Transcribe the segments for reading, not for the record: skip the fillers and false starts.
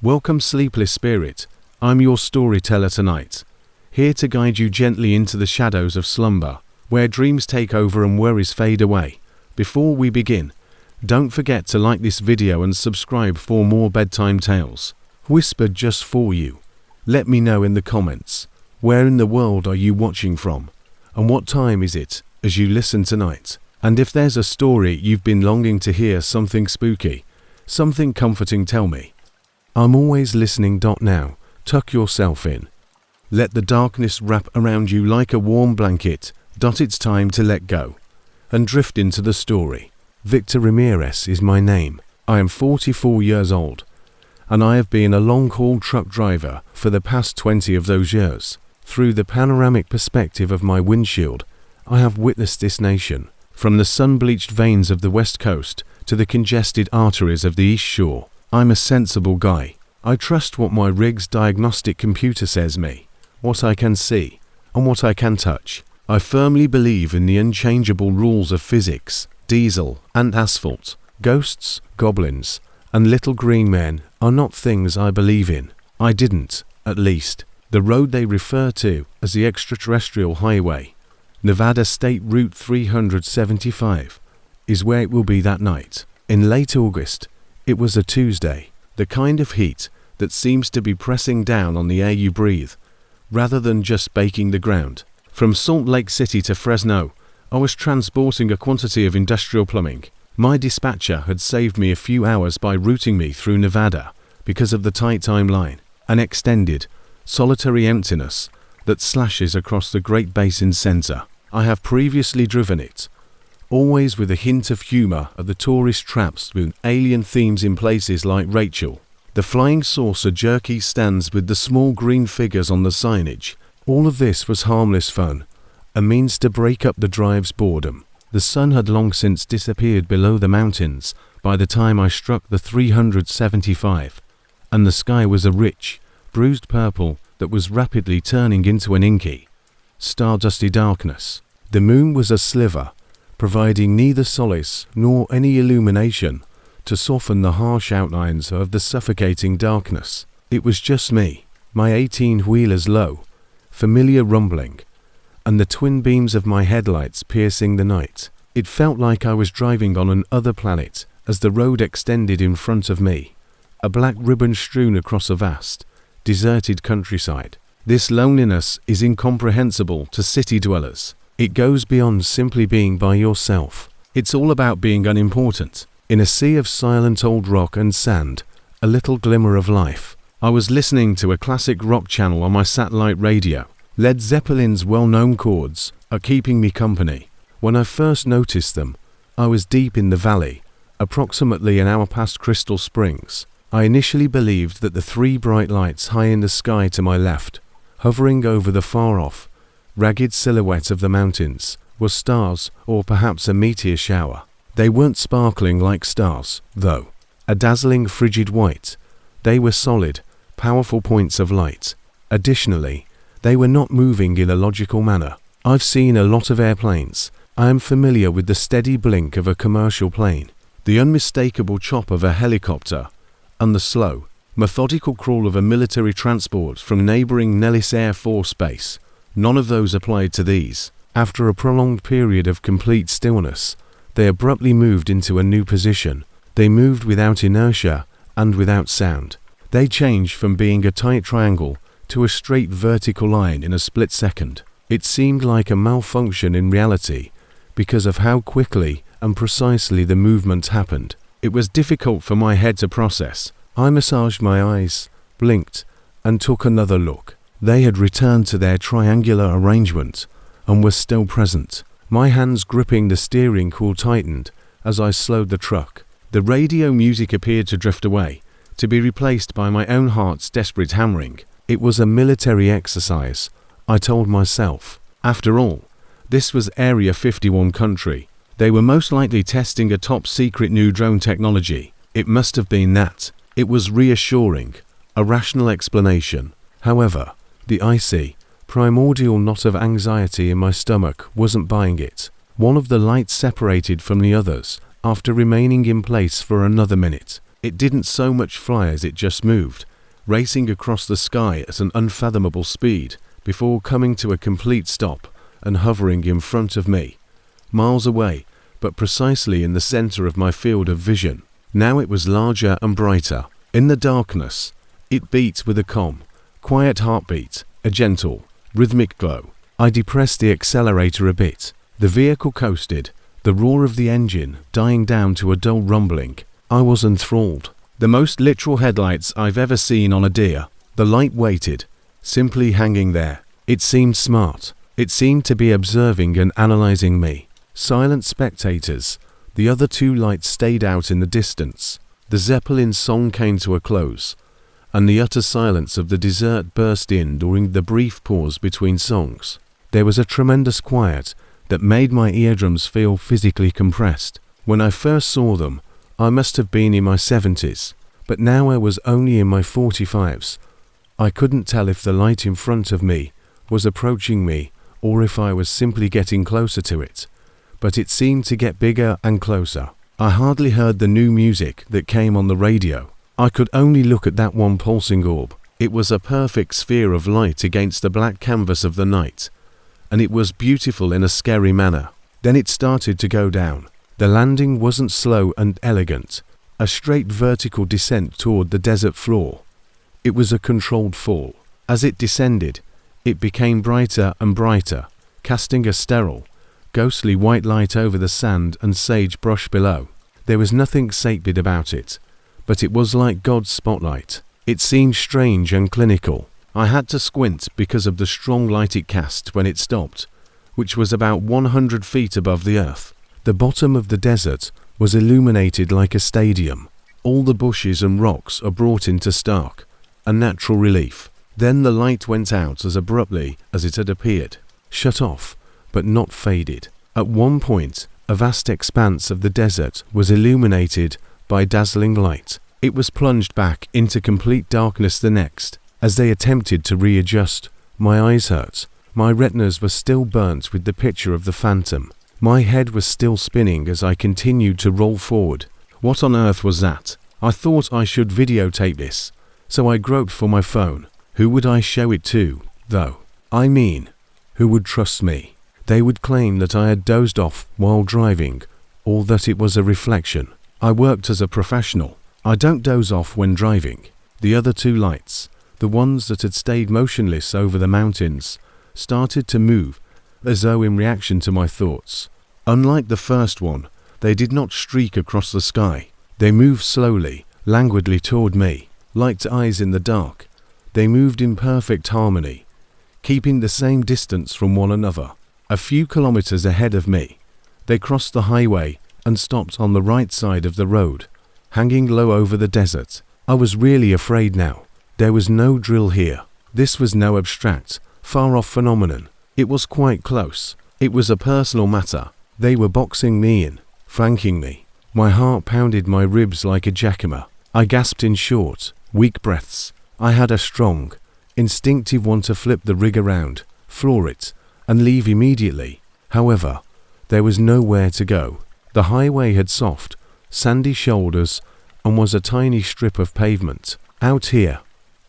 Welcome, sleepless spirit. I'm your storyteller tonight, here to guide you gently into the shadows of slumber, where dreams take over and worries fade away. Before we begin, don't forget to like this video and subscribe for more bedtime tales, whispered just for you. Let me know in the comments, where in the world are you watching from, and what time is it as you listen tonight? And if there's a story you've been longing to hear, something spooky, something comforting, tell me. I'm always listening. Now, tuck yourself in. Let the darkness wrap around you like a warm blanket. It's time to let go and drift into the story. Victor Ramirez is my name. I am 44 years old, and I have been a long-haul truck driver for the past 20 of those years. Through the panoramic perspective of my windshield, I have witnessed this nation, from the sun-bleached veins of the West Coast to the congested arteries of the East Shore. I'm a sensible guy. I trust what my rig's diagnostic computer says me, what I can see, and what I can touch. I firmly believe in the unchangeable rules of physics, diesel and asphalt. Ghosts, goblins, and little green men are not things I believe in. I didn't, at least. The road they refer to as the extraterrestrial highway, Nevada State Route 375, is where it will be that night. In late August, it was a Tuesday, the kind of heat that seems to be pressing down on the air you breathe, rather than just baking the ground. From Salt Lake City to Fresno, I was transporting a quantity of industrial plumbing. My dispatcher had saved me a few hours by routing me through Nevada because of the tight timeline, an extended, solitary emptiness that slashes across the Great Basin Center. I have previously driven it, always with a hint of humor at the tourist traps with alien themes in places like Rachel. The flying saucer jerky stands with the small green figures on the signage. All of this was harmless fun, a means to break up the drive's boredom. The sun had long since disappeared below the mountains by the time I struck the 375, and the sky was a rich, bruised purple that was rapidly turning into an inky, stardusty darkness. The moon was a sliver, providing neither solace nor any illumination to soften the harsh outlines of the suffocating darkness. It was just me, my 18-wheeler's low, familiar rumbling, and the twin beams of my headlights piercing the night. It felt like I was driving on an other planet as the road extended in front of me, a black ribbon strewn across a vast, deserted countryside. This loneliness is incomprehensible to city dwellers. It goes beyond simply being by yourself. It's all about being unimportant. In a sea of silent old rock and sand, a little glimmer of life. I was listening to a classic rock channel on my satellite radio. Led Zeppelin's well-known chords are keeping me company. When I first noticed them, I was deep in the valley, approximately an hour past Crystal Springs. I initially believed that the three bright lights high in the sky to my left, hovering over the far-off, ragged silhouette of the mountains, were stars or perhaps a meteor shower. They weren't sparkling like stars, though. A dazzling frigid white. They were solid, powerful points of light. Additionally, they were not moving in a logical manner. I've seen a lot of airplanes. I am familiar with the steady blink of a commercial plane, the unmistakable chop of a helicopter, and the slow, methodical crawl of a military transport from neighboring Nellis Air Force Base. None of those applied to these. After a prolonged period of complete stillness, they abruptly moved into a new position. They moved without inertia and without sound. They changed from being a tight triangle to a straight vertical line in a split second. It seemed like a malfunction in reality because of how quickly and precisely the movement happened. It was difficult for my head to process. I massaged my eyes, blinked, and took another look. They had returned to their triangular arrangement and were still present. My hands gripping the steering wheel tightened as I slowed the truck. The radio music appeared to drift away, to be replaced by my own heart's desperate hammering. It was a military exercise, I told myself. After all, this was Area 51 country. They were most likely testing a top-secret new drone technology. It must have been that. It was reassuring, a rational explanation. However, the icy, primordial knot of anxiety in my stomach wasn't buying it. One of the lights separated from the others after remaining in place for another minute. It didn't so much fly as it just moved, racing across the sky at an unfathomable speed before coming to a complete stop and hovering in front of me, miles away, but precisely in the center of my field of vision. Now it was larger and brighter. In the darkness, it beat with a calm, quiet heartbeat, a gentle, rhythmic glow. I depressed the accelerator a bit. The vehicle coasted, the roar of the engine dying down to a dull rumbling. I was enthralled. The most literal headlights I've ever seen on a deer. The light waited, simply hanging there. It seemed smart. It seemed to be observing and analyzing me. Silent spectators. The other two lights stayed out in the distance. The Zeppelin song came to a close, and the utter silence of the desert burst in during the brief pause between songs. There was a tremendous quiet that made my eardrums feel physically compressed. When I first saw them, I must have been in my 70s, but now I was only in my 45s. I couldn't tell if the light in front of me was approaching me or if I was simply getting closer to it, but it seemed to get bigger and closer. I hardly heard the new music that came on the radio. I could only look at that one pulsing orb. It was a perfect sphere of light against the black canvas of the night, and it was beautiful in a scary manner. Then it started to go down. The landing wasn't slow and elegant, a straight vertical descent toward the desert floor. It was a controlled fall. As it descended, it became brighter and brighter, casting a sterile, ghostly white light over the sand and sagebrush below. There was nothing sacred about it, but it was like God's spotlight. It seemed strange and clinical. I had to squint because of the strong light it cast when it stopped, which was about 100 feet above the earth. The bottom of the desert was illuminated like a stadium. All the bushes and rocks are brought into stark, unnatural relief. Then the light went out as abruptly as it had appeared, shut off, but not faded. At one point, a vast expanse of the desert was illuminated by dazzling light. It was plunged back into complete darkness the next. As they attempted to readjust, my eyes hurt. My retinas were still burnt with the picture of the phantom. My head was still spinning as I continued to roll forward. What on earth was that? I thought I should videotape this, so I groped for my phone. Who would I show it to, though? I mean, who would trust me? They would claim that I had dozed off while driving, or that it was a reflection. I worked as a professional. I don't doze off when driving. The other two lights, the ones that had stayed motionless over the mountains, started to move, as though in reaction to my thoughts. Unlike the first one, they did not streak across the sky. They moved slowly, languidly toward me, like eyes in the dark. They moved in perfect harmony, keeping the same distance from one another. A few kilometers ahead of me, they crossed the highway and stopped on the right side of the road, hanging low over the desert. I was really afraid now. There was no drill here. This was no abstract, far-off phenomenon. It was quite close. It was a personal matter. They were boxing me in, flanking me. My heart pounded my ribs like a jackhammer. I gasped in short, weak breaths. I had a strong, instinctive want to flip the rig around, floor it, and leave immediately. However, there was nowhere to go. The highway had soft, sandy shoulders and was a tiny strip of pavement. Out here,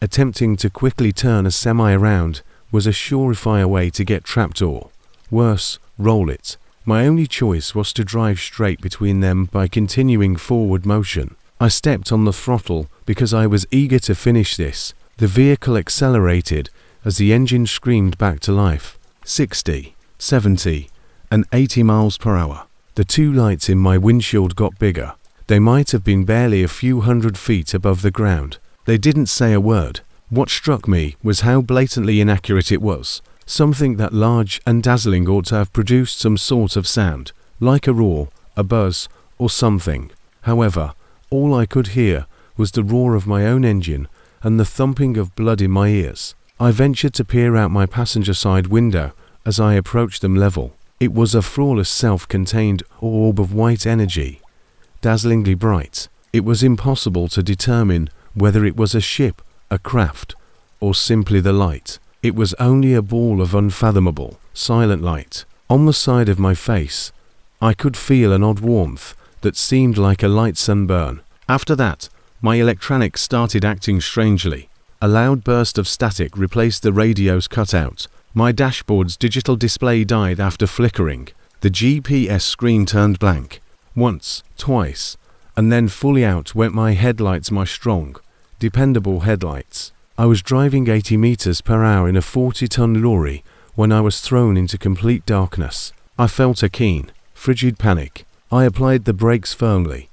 attempting to quickly turn a semi around was a surefire way to get trapped or, worse, roll it. My only choice was to drive straight between them by continuing forward motion. I stepped on the throttle because I was eager to finish this. The vehicle accelerated as the engine screamed back to life. 60, 70, and 80 miles per hour. The two lights in my windshield got bigger. They might have been barely a few hundred feet above the ground. They didn't say a word. What struck me was how blatantly inaccurate it was. Something that large and dazzling ought to have produced some sort of sound, like a roar, a buzz, or something. However, all I could hear was the roar of my own engine and the thumping of blood in my ears. I ventured to peer out my passenger side window as I approached them level. It was a flawless self-contained orb of white energy, dazzlingly bright. It was impossible to determine whether it was a ship, a craft, or simply the light. It was only a ball of unfathomable, silent light. On the side of my face, I could feel an odd warmth that seemed like a light sunburn. After that, my electronics started acting strangely. A loud burst of static replaced the radio's cutout. My dashboard's digital display died after flickering. The GPS screen turned blank. Once, twice, and then fully out went my headlights, my strong, dependable headlights. I was driving 80 meters per hour in a 40-ton lorry when I was thrown into complete darkness. I felt a keen, frigid panic. I applied the brakes firmly,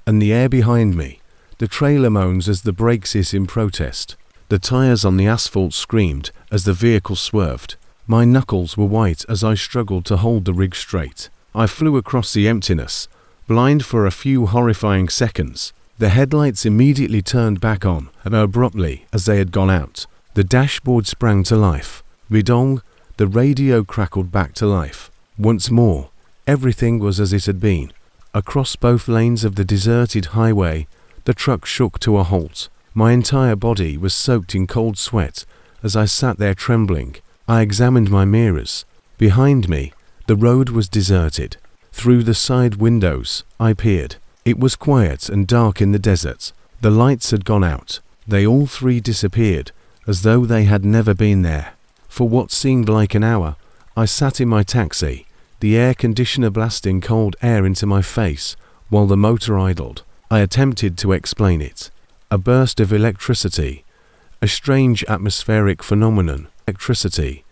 and the air behind me. The trailer moans as the brakes hiss in protest. The tires on the asphalt screamed as the vehicle swerved. My knuckles were white as I struggled to hold the rig straight. I flew across the emptiness, blind for a few horrifying seconds. The headlights immediately turned back on, and abruptly, as they had gone out, the dashboard sprang to life. Bidong, the radio crackled back to life. Once more, everything was as it had been. Across both lanes of the deserted highway, the truck shook to a halt. My entire body was soaked in cold sweat as I sat there trembling. I examined my mirrors. Behind me, the road was deserted. Through the side windows, I peered. It was quiet and dark in the desert. The lights had gone out. They all three disappeared, as though they had never been there. For what seemed like an hour, I sat in my taxi, the air conditioner blasting cold air into my face, while the motor idled. I attempted to explain it. A burst of electricity. A strange atmospheric phenomenon. Electricity.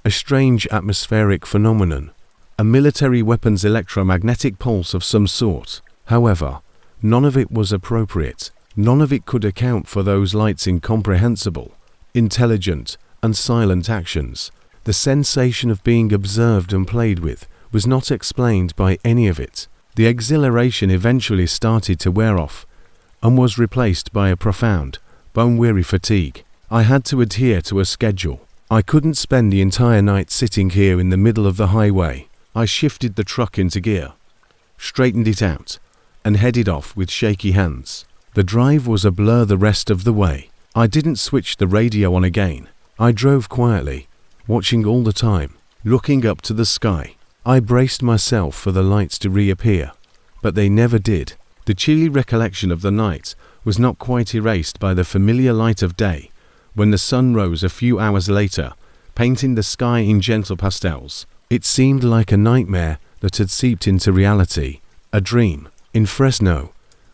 A strange atmospheric phenomenon. A military weapon's electromagnetic pulse of some sort. However, none of it was appropriate. None of it could account for those lights' incomprehensible, intelligent, and silent actions. The sensation of being observed and played with was not explained by any of it. The exhilaration eventually started to wear off, and was replaced by a profound, bone-weary fatigue. I had to adhere to a schedule. I couldn't spend the entire night sitting here in the middle of the highway. I shifted the truck into gear, straightened it out, and headed off with shaky hands. The drive was a blur the rest of the way. I didn't switch the radio on again. I drove quietly, watching all the time, looking up to the sky. I braced myself for the lights to reappear, but they never did. The chilly recollection of the night was not quite erased by the familiar light of day, when the sun rose a few hours later, painting the sky in gentle pastels. It seemed like a nightmare that had seeped into reality, a dream. In Fresno,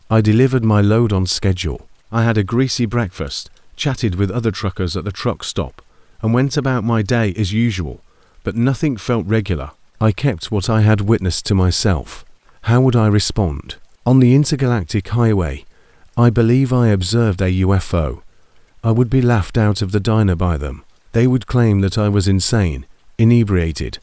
I delivered my load on schedule. I had a greasy breakfast, chatted with other truckers at the truck stop, and went about my day as usual, but nothing felt regular. I kept what I had witnessed to myself. How would I respond? On the intergalactic highway, I believe I observed a UFO. I would be laughed out of the diner by them. They would claim that I was insane, inebriated,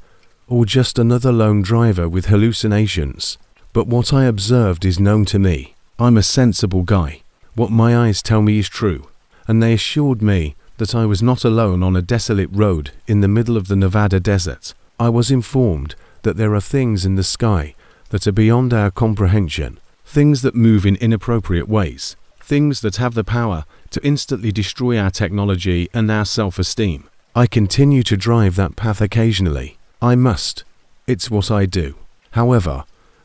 or just another lone driver with hallucinations. But what I observed is known to me. I'm a sensible guy. What my eyes tell me is true. And they assured me that I was not alone on a desolate road in the middle of the Nevada desert. I was informed that there are things in the sky that are beyond our comprehension. Things that move in inappropriate ways. Things that have the power to instantly destroy our technology and our self-esteem. I continue to drive that path occasionally. I must. It's what I do. However,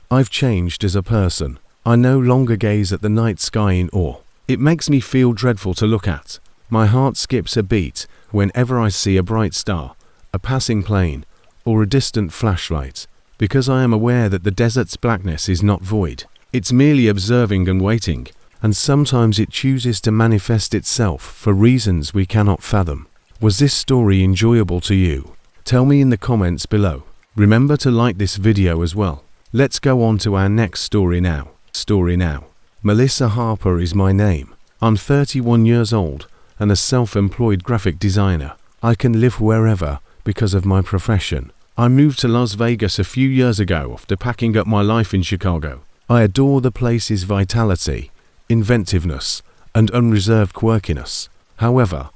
I've changed as a person. I no longer gaze at the night sky in awe. It makes me feel dreadful to look at. My heart skips a beat whenever I see a bright star, a passing plane, or a distant flashlight, because I am aware that the desert's blackness is not void. It's merely observing and waiting, and sometimes it chooses to manifest itself for reasons we cannot fathom. Was this story enjoyable to you? Tell me in the comments below. Remember to like this video as well. Let's go on to our next story now. Melissa Harper is my name. I'm 31 years old and a self-employed graphic designer. I can live wherever because of my profession. I moved to Las Vegas a few years ago after packing up my life in Chicago. I adore the place's vitality, inventiveness, and unreserved quirkiness. However,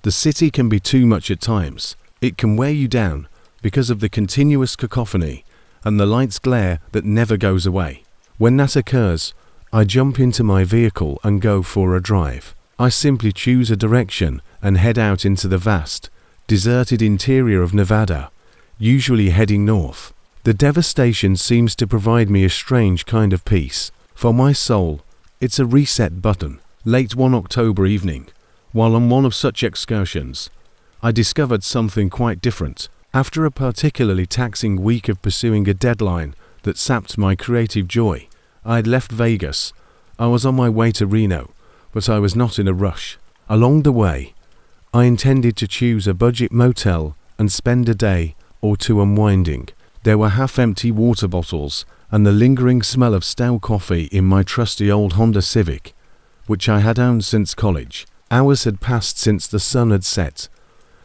the city can be too much at times. It can wear you down because of the continuous cacophony and the light's glare that never goes away. When that occurs, I jump into my vehicle and go for a drive. I simply choose a direction and head out into the vast, deserted interior of Nevada, usually heading north. The devastation seems to provide me a strange kind of peace. For my soul, it's a reset button. Late one October evening, While on one of such excursions, I discovered something quite different. After a particularly taxing week of pursuing a deadline that sapped my creative joy, I had left Vegas. I was on my way to Reno, but I was not in a rush. Along the way, I intended to choose a budget motel and spend a day or two unwinding. There were half-empty water bottles and the lingering smell of stale coffee in my trusty old Honda Civic, which I had owned since college. Hours had passed since the sun had set,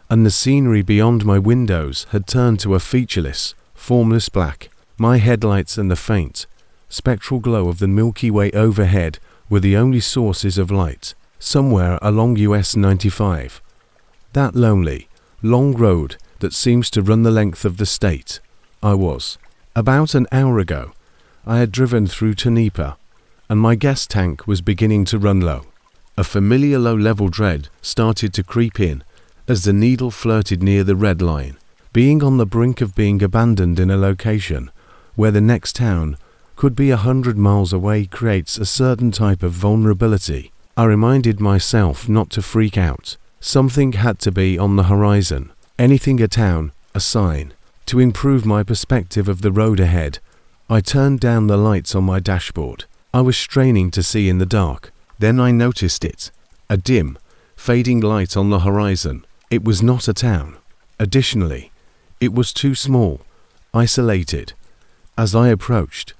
and the scenery beyond my windows had turned to a featureless, formless black. My headlights and the faint, spectral glow of the Milky Way overhead were the only sources of light. Somewhere along US 95, that lonely, long road that seems to run the length of the state, I was. About an hour ago, I had driven through Tonopah, and my gas tank was beginning to run low. A familiar low-level dread started to creep in as the needle flirted near the red line. Being on the brink of being abandoned in a location where the next town could be 100 miles away creates a certain type of vulnerability. I reminded myself not to freak out. Something had to be on the horizon. Anything, a town, a sign. To improve my perspective of the road ahead, I turned down the lights on my dashboard. I was straining to see in the dark. Then I noticed it. A dim, fading light on the horizon. It was not a town. Additionally, it was too small, isolated. As I approached,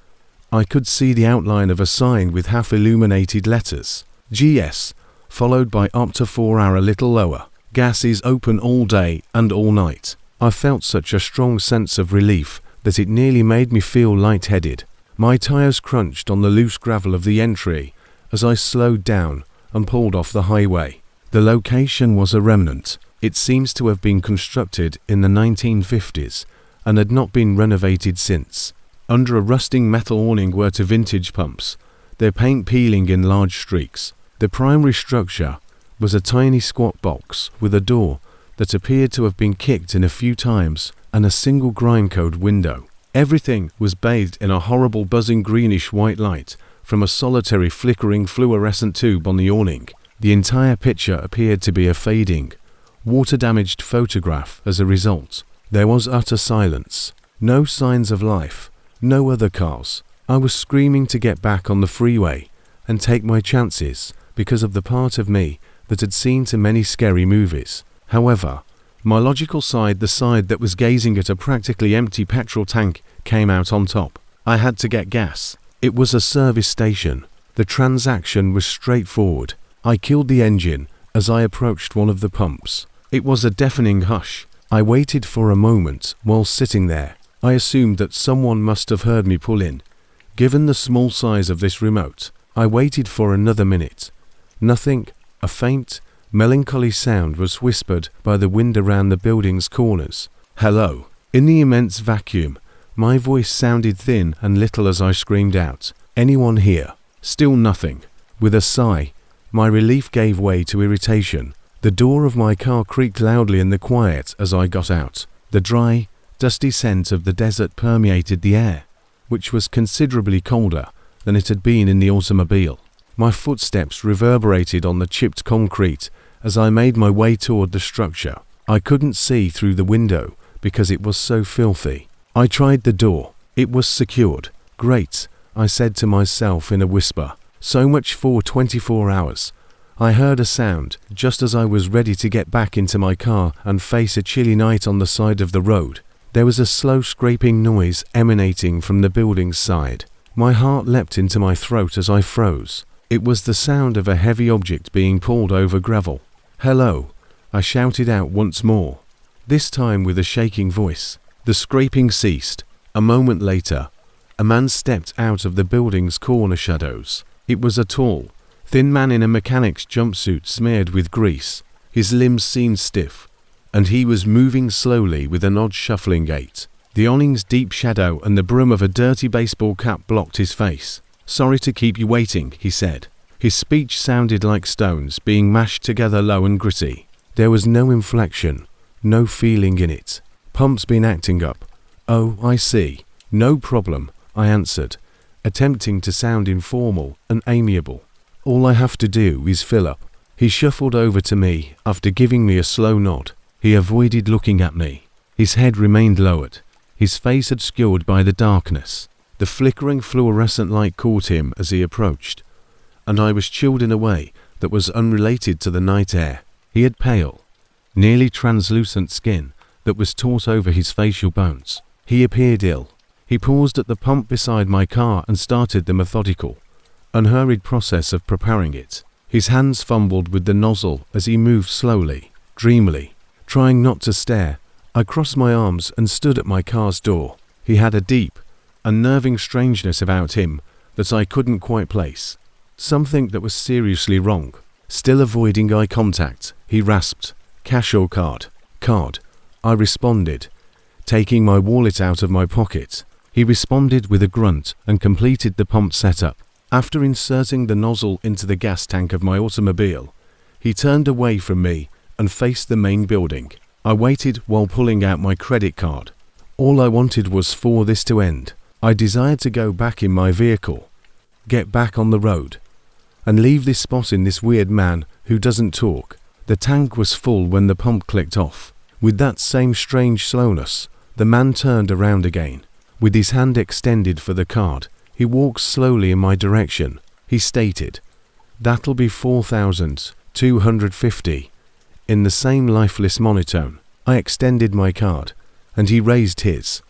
I could see the outline of a sign with half-illuminated letters. GS, followed by up to 4 hour a little lower. Gas is open all day and all night. I felt such a strong sense of relief that it nearly made me feel lightheaded. My tires crunched on the loose gravel of the entry as I slowed down and pulled off the highway. The location was a remnant. It seems to have been constructed in the 1950s and had not been renovated since. Under a rusting metal awning were two vintage pumps, their paint peeling in large streaks. The primary structure was a tiny squat box with a door that appeared to have been kicked in a few times and a single grindcode window. Everything was bathed in a horrible buzzing greenish-white light from a solitary flickering fluorescent tube on the awning. The entire picture appeared to be a fading, water-damaged photograph as a result. There was utter silence. No signs of life. No other cars. I was screaming to get back on the freeway and take my chances because of the part of me that had seen too many scary movies. However, my logical side, the side that was gazing at a practically empty petrol tank, came out on top. I had to get gas. It was a service station. The transaction was straightforward. I killed the engine as I approached one of the pumps. It was a deafening hush. I waited for a moment while sitting there. I assumed that someone must have heard me pull in. Given the small size of this remote, I waited for another minute. Nothing. A faint, melancholy sound was whispered by the wind around the building's corners. Hello. In the immense vacuum, my voice sounded thin and little as I screamed out, "Anyone here?" Still nothing. With a sigh, my relief gave way to irritation. The door of my car creaked loudly in the quiet as I got out. The dry, dusty scent of the desert permeated the air, which was considerably colder than it had been in the automobile. My footsteps reverberated on the chipped concrete as I made my way toward the structure. I couldn't see through the window because it was so filthy. I tried the door. It was secured. Great, I said to myself in a whisper. So much for 24 hours. I heard a sound just as I was ready to get back into my car and face a chilly night on the side of the road. There was a slow scraping noise emanating from the building's side. My heart leapt into my throat as I froze. It was the sound of a heavy object being pulled over gravel. "Hello," I shouted out once more, this time with a shaking voice. The scraping ceased. A moment later, a man stepped out of the building's corner shadows. It was a tall, thin man in a mechanic's jumpsuit smeared with grease. His limbs seemed stiff, and he was moving slowly with an odd shuffling gait. The awning's deep shadow and the brim of a dirty baseball cap blocked his face. "Sorry to keep you waiting," he said. His speech sounded like stones being mashed together, low and gritty. There was no inflection, no feeling in it. "Pump's been acting up." "Oh, I see. No problem," I answered, attempting to sound informal and amiable. "All I have to do is fill up. He shuffled over to me after giving me a slow nod. He avoided looking at me. His head remained lowered, his face obscured by the darkness. The flickering fluorescent light caught him as he approached, and I was chilled in a way that was unrelated to the night air. He had pale, nearly translucent skin that was taut over his facial bones. He appeared ill. He paused at the pump beside my car and started the methodical, unhurried process of preparing it. His hands fumbled with the nozzle as he moved slowly, dreamily. Trying not to stare, I crossed my arms and stood at my car's door. He had a deep, unnerving strangeness about him that I couldn't quite place. Something that was seriously wrong. Still avoiding eye contact, he rasped, "Cash or card?" "Card." I responded, taking my wallet out of my pocket. He responded with a grunt and completed the pump setup. After inserting the nozzle into the gas tank of my automobile, he turned away from me and faced the main building. I waited while pulling out my credit card. All I wanted was for this to end. I desired to go back in my vehicle, get back on the road, and leave this spot in this weird man who doesn't talk. The tank was full when the pump clicked off. With that same strange slowness, the man turned around again. With his hand extended for the card, he walked slowly in my direction. He stated, "That'll be 4,250. In the same lifeless monotone. I extended my card, and he raised his.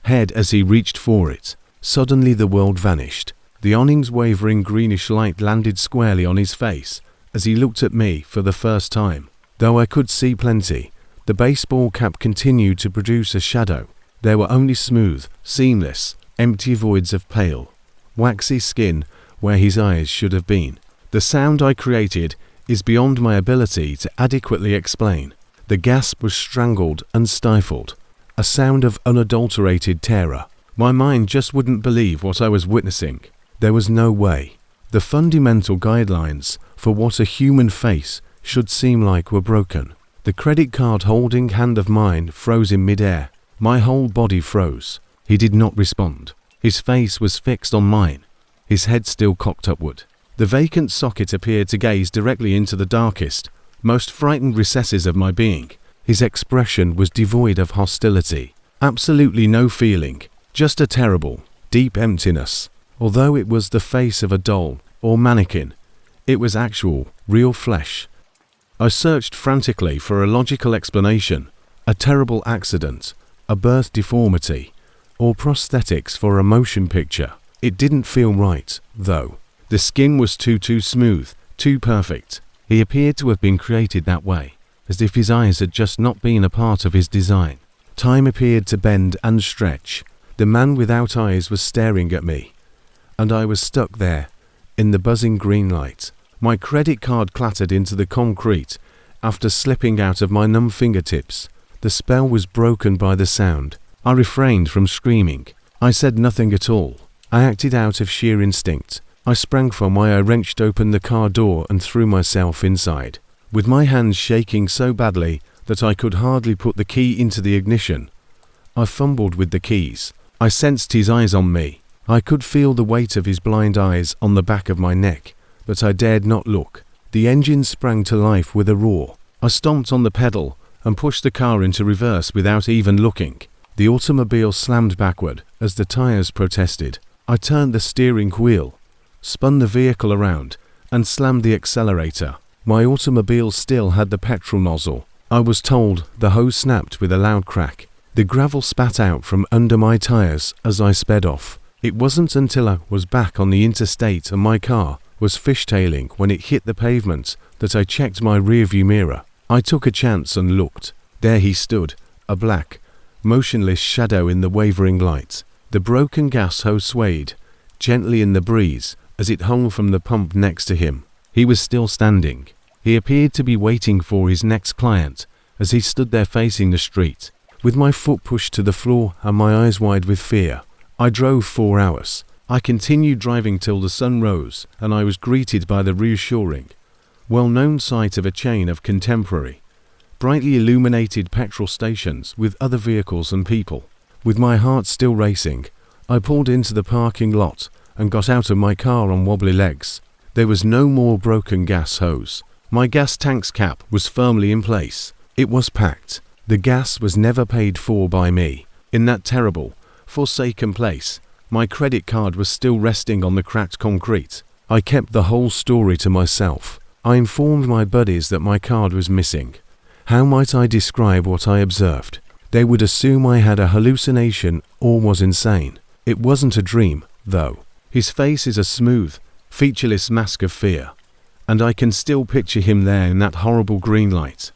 Head as he reached for it. Suddenly the world vanished. The awning's wavering greenish light landed squarely on his face as he looked at me for the first time. Though I could see plenty, the baseball cap continued to produce a shadow. There were only smooth, seamless, empty voids of pale, waxy skin where his eyes should have been. The sound I created is beyond my ability to adequately explain. The gasp was strangled and stifled, a sound of unadulterated terror. My mind just wouldn't believe what I was witnessing. There was no way. The fundamental guidelines for what a human face should seem like were broken. The credit card holding hand of mine froze in midair. My whole body froze. He did not respond. His face was fixed on mine, his head still cocked upward. The vacant socket appeared to gaze directly into the darkest, most frightened recesses of my being. His expression was devoid of hostility. Absolutely no feeling, just a terrible, deep emptiness. Although it was the face of a doll or mannequin, it was actual, real flesh. I searched frantically for a logical explanation, a terrible accident, a birth deformity, or prosthetics for a motion picture. It didn't feel right, though. The skin was too smooth, too perfect. He appeared to have been created that way, as if his eyes had just not been a part of his design. Time appeared to bend and stretch. The man without eyes was staring at me, and I was stuck there, in the buzzing green light. My credit card clattered into the concrete after slipping out of my numb fingertips. The spell was broken by the sound. I refrained from screaming. I said nothing at all. I acted out of sheer instinct. I sprang from where I wrenched open the car door and threw myself inside. With my hands shaking so badly that I could hardly put the key into the ignition, I fumbled with the keys. I sensed his eyes on me. I could feel the weight of his blind eyes on the back of my neck, but I dared not look. The engine sprang to life with a roar. I stomped on the pedal and pushed the car into reverse without even looking. The automobile slammed backward as the tires protested. I turned the steering wheel, spun the vehicle around, and slammed the accelerator. My automobile still had the petrol nozzle. I was told the hose snapped with a loud crack. The gravel spat out from under my tires as I sped off. It wasn't until I was back on the interstate and my car was fishtailing when it hit the pavement that I checked my rearview mirror. I took a chance and looked. There he stood, a black, motionless shadow in the wavering light. The broken gas hose swayed gently in the breeze as it hung from the pump next to him. He was still standing. He appeared to be waiting for his next client as he stood there facing the street. With my foot pushed to the floor and my eyes wide with fear, I drove 4 hours. I continued driving till the sun rose and I was greeted by the reassuring, well-known sight of a chain of contemporary, brightly illuminated petrol stations with other vehicles and people. With my heart still racing, I pulled into the parking lot and got out of my car on wobbly legs. There was no more broken gas hose. My gas tank's cap was firmly in place. It was packed. The gas was never paid for by me. In that terrible, forsaken place, my credit card was still resting on the cracked concrete. I kept the whole story to myself. I informed my buddies that my card was missing. How might I describe what I observed? They would assume I had a hallucination or was insane. It wasn't a dream, though. His face is a smooth, featureless mask of fear, and I can still picture him there in that horrible green light.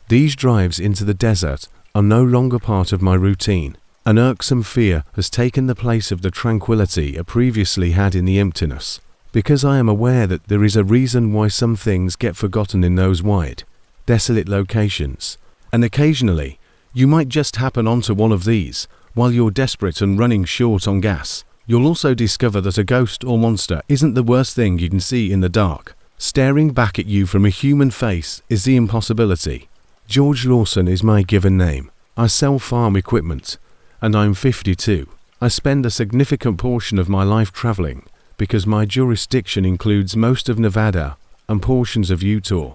These drives into the desert are no longer part of my routine. An irksome fear has taken the place of the tranquility I previously had in the emptiness, because I am aware that there is a reason why some things get forgotten in those wide, desolate locations, and occasionally you might just happen onto one of these while you're desperate and running short on gas. You'll also discover that a ghost or monster isn't the worst thing you can see in the dark. Staring back at you from a human face is the impossibility. George Lawson is my given name. I sell farm equipment, and I'm 52. I spend a significant portion of my life traveling because my jurisdiction includes most of Nevada and portions of Utah.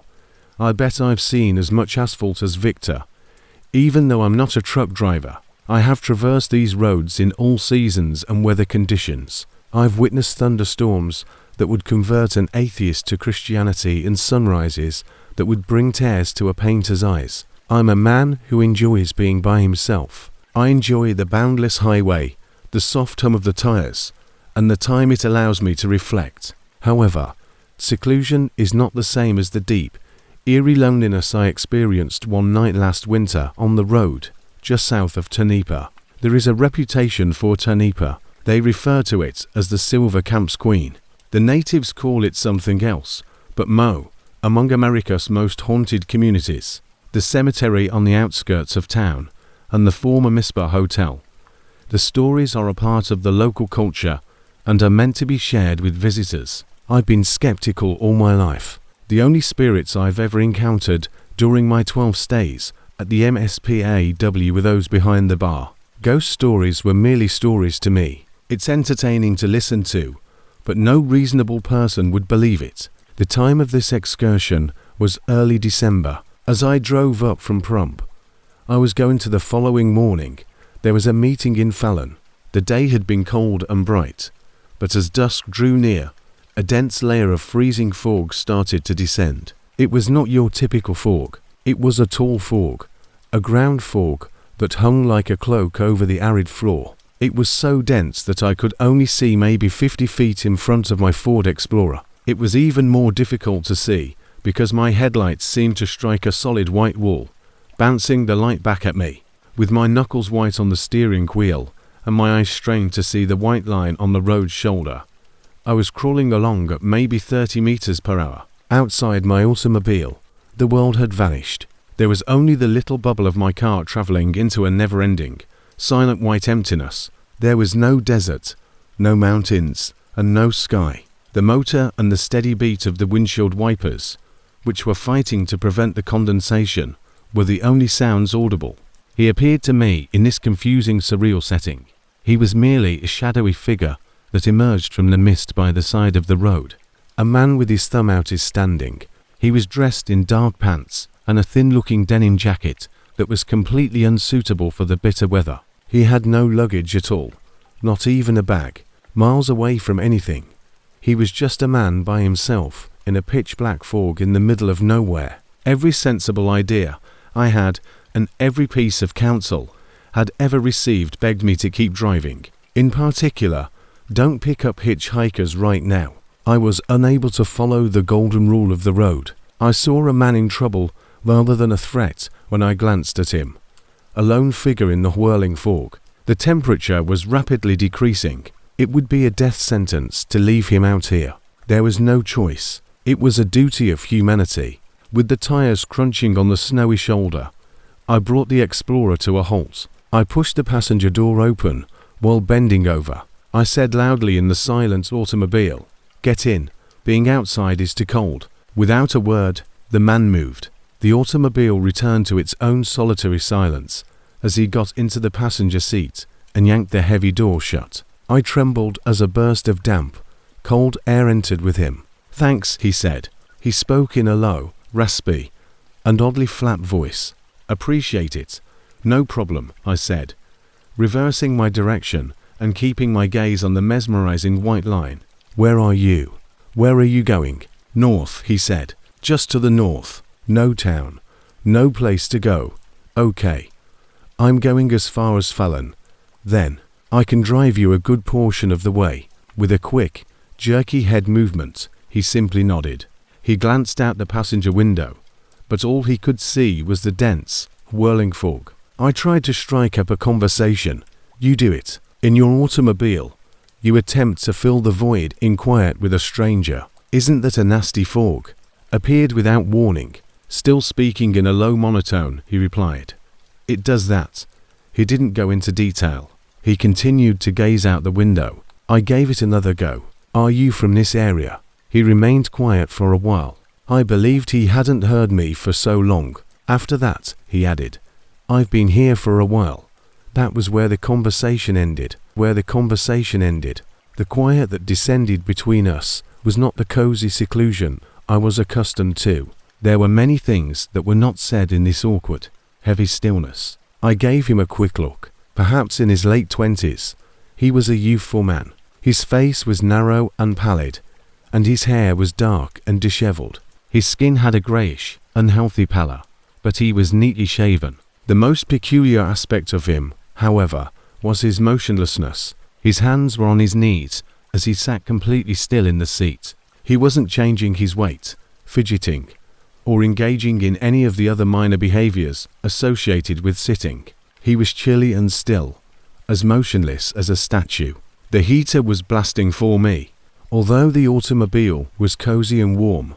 I bet I've seen as much asphalt as Victor. Even though I'm not a truck driver, I have traversed these roads in all seasons and weather conditions. I've witnessed thunderstorms that would convert an atheist to Christianity and sunrises that would bring tears to a painter's eyes. I'm a man who enjoys being by himself. I enjoy the boundless highway, the soft hum of the tires, and the time it allows me to reflect. However, seclusion is not the same as the deep, eerie loneliness I experienced one night last winter on the road just south of Tonopah. There is a reputation for Tonopah. They refer to it as the Silver Camp's Queen. The natives call it something else, but among America's most haunted communities, the cemetery on the outskirts of town, and the former Mispa Hotel. The stories are a part of the local culture and are meant to be shared with visitors. I've been skeptical all my life. The only spirits I've ever encountered during my 12 stays at the MSPAW were those behind the bar. Ghost stories were merely stories to me. It's entertaining to listen to, but no reasonable person would believe it. The time of this excursion was early December. As I drove up from Prump, I was going to the following morning. There was a meeting in Fallon. The day had been cold and bright, but as dusk drew near, a dense layer of freezing fog started to descend. It was not your typical fog. It was a tall fog, a ground fog that hung like a cloak over the arid floor. It was so dense that I could only see maybe 50 feet in front of my Ford Explorer. It was even more difficult to see because my headlights seemed to strike a solid white wall, bouncing the light back at me. With my knuckles white on the steering wheel and my eyes strained to see the white line on the road shoulder, I was crawling along at maybe 30 meters per hour. Outside my automobile, the world had vanished. There was only the little bubble of my car traveling into a never-ending, silent white emptiness. There was no desert, no mountains, and no sky. The motor and the steady beat of the windshield wipers, which were fighting to prevent the condensation, were the only sounds audible. He appeared to me in this confusing, surreal setting. He was merely a shadowy figure that emerged from the mist by the side of the road. A man with his thumb out is standing. He was dressed in dark pants and a thin-looking denim jacket that was completely unsuitable for the bitter weather. He had no luggage at all, not even a bag, miles away from anything. He was just a man by himself in a pitch-black fog in the middle of nowhere. Every sensible idea I had and every piece of counsel had ever received begged me to keep driving. In particular, don't pick up hitchhikers right now. I was unable to follow the golden rule of the road. I saw a man in trouble rather than a threat when I glanced at him. A lone figure in the whirling fog. The temperature was rapidly decreasing. It would be a death sentence to leave him out here. There was no choice. It was a duty of humanity. With the tires crunching on the snowy shoulder, I brought the Explorer to a halt. I pushed the passenger door open while bending over. I said loudly in the silent automobile, "Get in. Being outside is too cold." Without a word, the man moved. The automobile returned to its own solitary silence as he got into the passenger seat and yanked the heavy door shut. I trembled as a burst of damp Cold air entered with him. "Thanks," he said. He spoke in a low, raspy, and oddly flat voice. "Appreciate it." "No problem," I said, reversing my direction and keeping my gaze on the mesmerizing white line. "Where are you?" "Where are you going?" "North," he said. "Just to the north. No town. No place to go." "Okay. I'm going as far as Fallon. Then, I can drive you a good portion of the way." With a quick, jerky head movement, he simply nodded. He glanced out the passenger window, but all he could see was the dense, whirling fog. I tried to strike up a conversation. "You do it. In your automobile, you attempt to fill the void in quiet with a stranger. Isn't that a nasty fog?" Appeared without warning. Still speaking in a low monotone, he replied, "It does that." He didn't go into detail. He continued to gaze out the window. I gave it another go. "Are you from this area?" He remained quiet for a while. I believed he hadn't heard me for so long. After that, he added, "I've been here for a while." That was where the conversation ended. The quiet that descended between us was not the cozy seclusion I was accustomed to. There were many things that were not said in this awkward, heavy stillness. I gave him a quick look. Perhaps in his late 20s, he was a youthful man. His face was narrow and pallid, and his hair was dark and disheveled. His skin had a greyish, unhealthy pallor, but he was neatly shaven. The most peculiar aspect of him, however, was his motionlessness. His hands were on his knees as he sat completely still in the seat. He wasn't changing his weight, fidgeting, or engaging in any of the other minor behaviors associated with sitting. He was chilly and still, as motionless as a statue. The heater was blasting for me. Although the automobile was cozy and warm,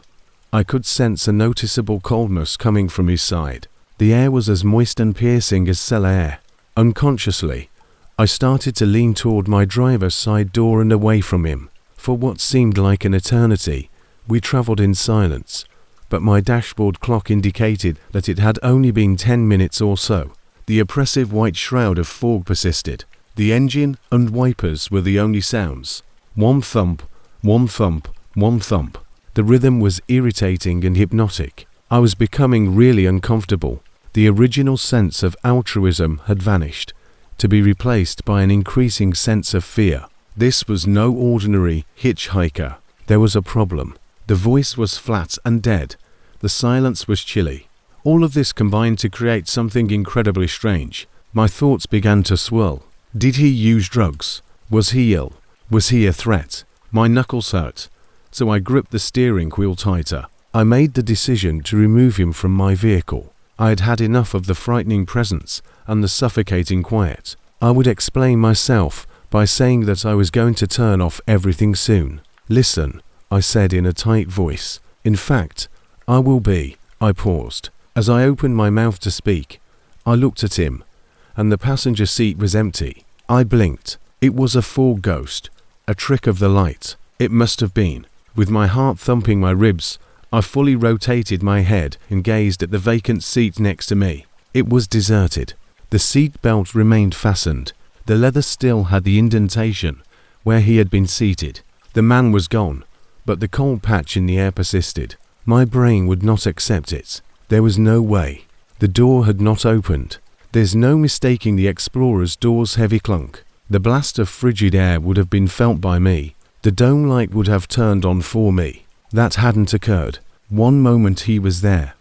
I could sense a noticeable coldness coming from his side. The air was as moist and piercing as cellar air. Unconsciously, I started to lean toward my driver's side door and away from him. For what seemed like an eternity, we traveled in silence, but my dashboard clock indicated that it had only been 10 minutes or so. The oppressive white shroud of fog persisted. The engine and wipers were the only sounds. One thump, one thump, one thump. The rhythm was irritating and hypnotic. I was becoming really uncomfortable. The original sense of altruism had vanished, to be replaced by an increasing sense of fear. This was no ordinary hitchhiker. There was a problem. The voice was flat and dead. The silence was chilly. All of this combined to create something incredibly strange. My thoughts began to swirl. Did he use drugs? Was he ill? Was he a threat? My knuckles hurt, so I gripped the steering wheel tighter. I made the decision to remove him from my vehicle. I had had enough of the frightening presence and the suffocating quiet. I would explain myself by saying that I was going to turn off everything soon. "Listen," I said in a tight voice. "In fact, I will be." I paused. As I opened my mouth to speak, I looked at him, and the passenger seat was empty. I blinked. It was a fog ghost, a trick of the light. It must have been. With my heart thumping my ribs, I fully rotated my head and gazed at the vacant seat next to me. It was deserted. The seat belt remained fastened. The leather still had the indentation where he had been seated. The man was gone, but the cold patch in the air persisted. My brain would not accept it. There was no way. The door had not opened. There's no mistaking the Explorer's door's heavy clunk. The blast of frigid air would have been felt by me. The dome light would have turned on for me. That hadn't occurred. One moment he was there,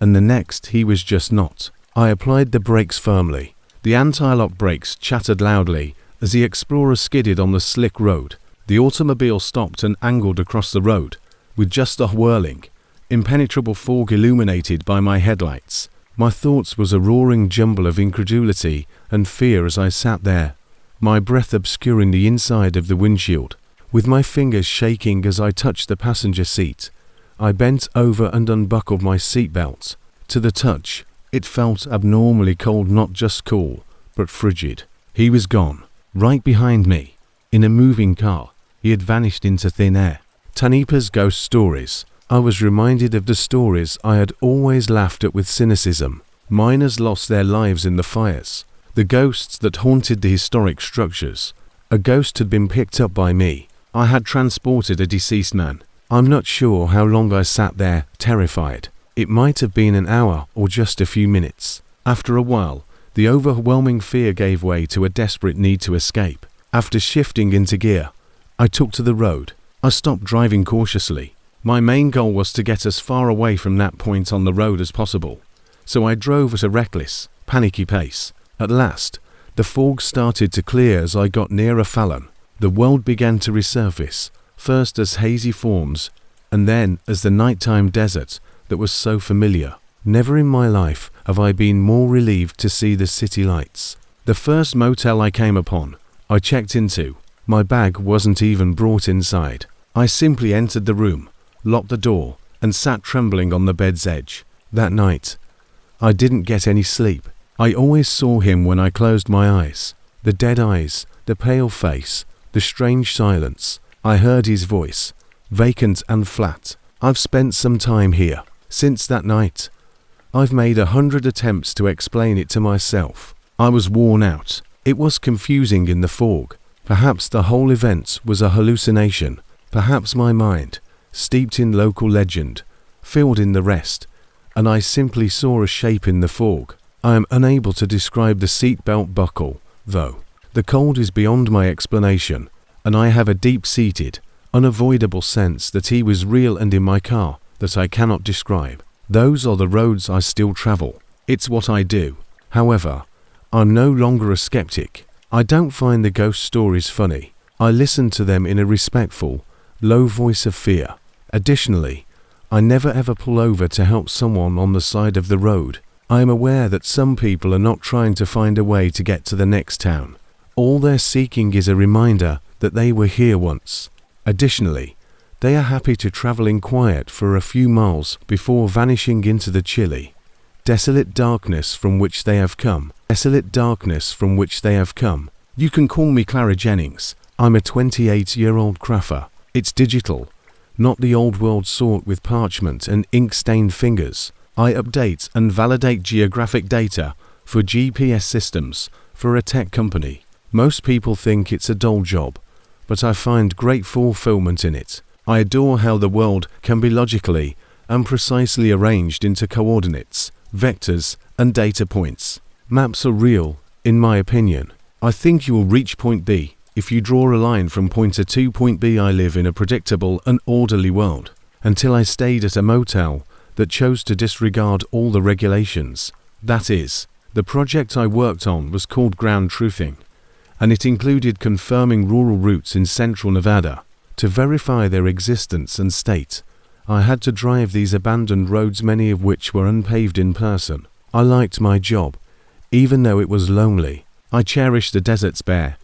and the next he was just not. I applied the brakes firmly. The anti-lock brakes chattered loudly as the Explorer skidded on the slick road. The automobile stopped and angled across the road, with just a whirling, impenetrable fog illuminated by my headlights. My thoughts was a roaring jumble of incredulity and fear as I sat there, my breath obscuring the inside of the windshield. With my fingers shaking as I touched the passenger seat, I bent over and unbuckled my seatbelt. To the touch, it felt abnormally cold, not just cool, but frigid. He was gone, right behind me, in a moving car. He had vanished into thin air. Tanipa's ghost stories. I was reminded of the stories I had always laughed at with cynicism. Miners lost their lives in the fires. The ghosts that haunted the historic structures. A ghost had been picked up by me. I had transported a deceased man. I'm not sure how long I sat there, terrified. It might have been an hour or just a few minutes. After a while, the overwhelming fear gave way to a desperate need to escape. After shifting into gear, I took to the road. I stopped driving cautiously. My main goal was to get as far away from that point on the road as possible. So I drove at a reckless, panicky pace. At last, the fog started to clear as I got nearer Fallon. The world began to resurface, first as hazy forms, and then as the nighttime desert that was so familiar. Never in my life have I been more relieved to see the city lights. The first motel I came upon, I checked into. My bag wasn't even brought inside. I simply entered the room, locked the door, and sat trembling on the bed's edge. That night, I didn't get any sleep. I always saw him when I closed my eyes. The dead eyes, the pale face, the strange silence. I heard his voice, vacant and flat. I've spent some time here. Since that night, I've made 100 attempts to explain it to myself. I was worn out. It was confusing in the fog. Perhaps the whole event was a hallucination. Perhaps my mind, steeped in local legend, filled in the rest, and I simply saw a shape in the fog. I am unable to describe the seatbelt buckle, though. The cold is beyond my explanation, and I have a deep-seated, unavoidable sense that he was real and in my car that I cannot describe. Those are the roads I still travel. It's what I do. However, I'm no longer a skeptic. I don't find the ghost stories funny. I listen to them in a respectful, low voice of fear. Additionally, I never ever pull over to help someone on the side of the road. I am aware that some people are not trying to find a way to get to the next town. All they're seeking is a reminder that they were here once. Additionally, they are happy to travel in quiet for a few miles before vanishing into the chilly, desolate darkness from which they have come. Desolate darkness from which they have come. You can call me Clara Jennings. I'm a 28-year-old craffer. It's digital, not the old world sort with parchment and ink-stained fingers. I update and validate geographic data for GPS systems for a tech company. Most people think it's a dull job, but I find great fulfillment in it. I adore how the world can be logically and precisely arranged into coordinates, vectors, and data points. Maps are real, in my opinion. I think you will reach point B if you draw a line from point A to point B. I live in a predictable and orderly world, until I stayed at a motel that chose to disregard all the regulations. That is, the project I worked on was called ground truthing, and it included confirming rural routes in central Nevada. To verify their existence and state, I had to drive these abandoned roads, many of which were unpaved in person. I liked my job, even though it was lonely. I cherished the desert's bare,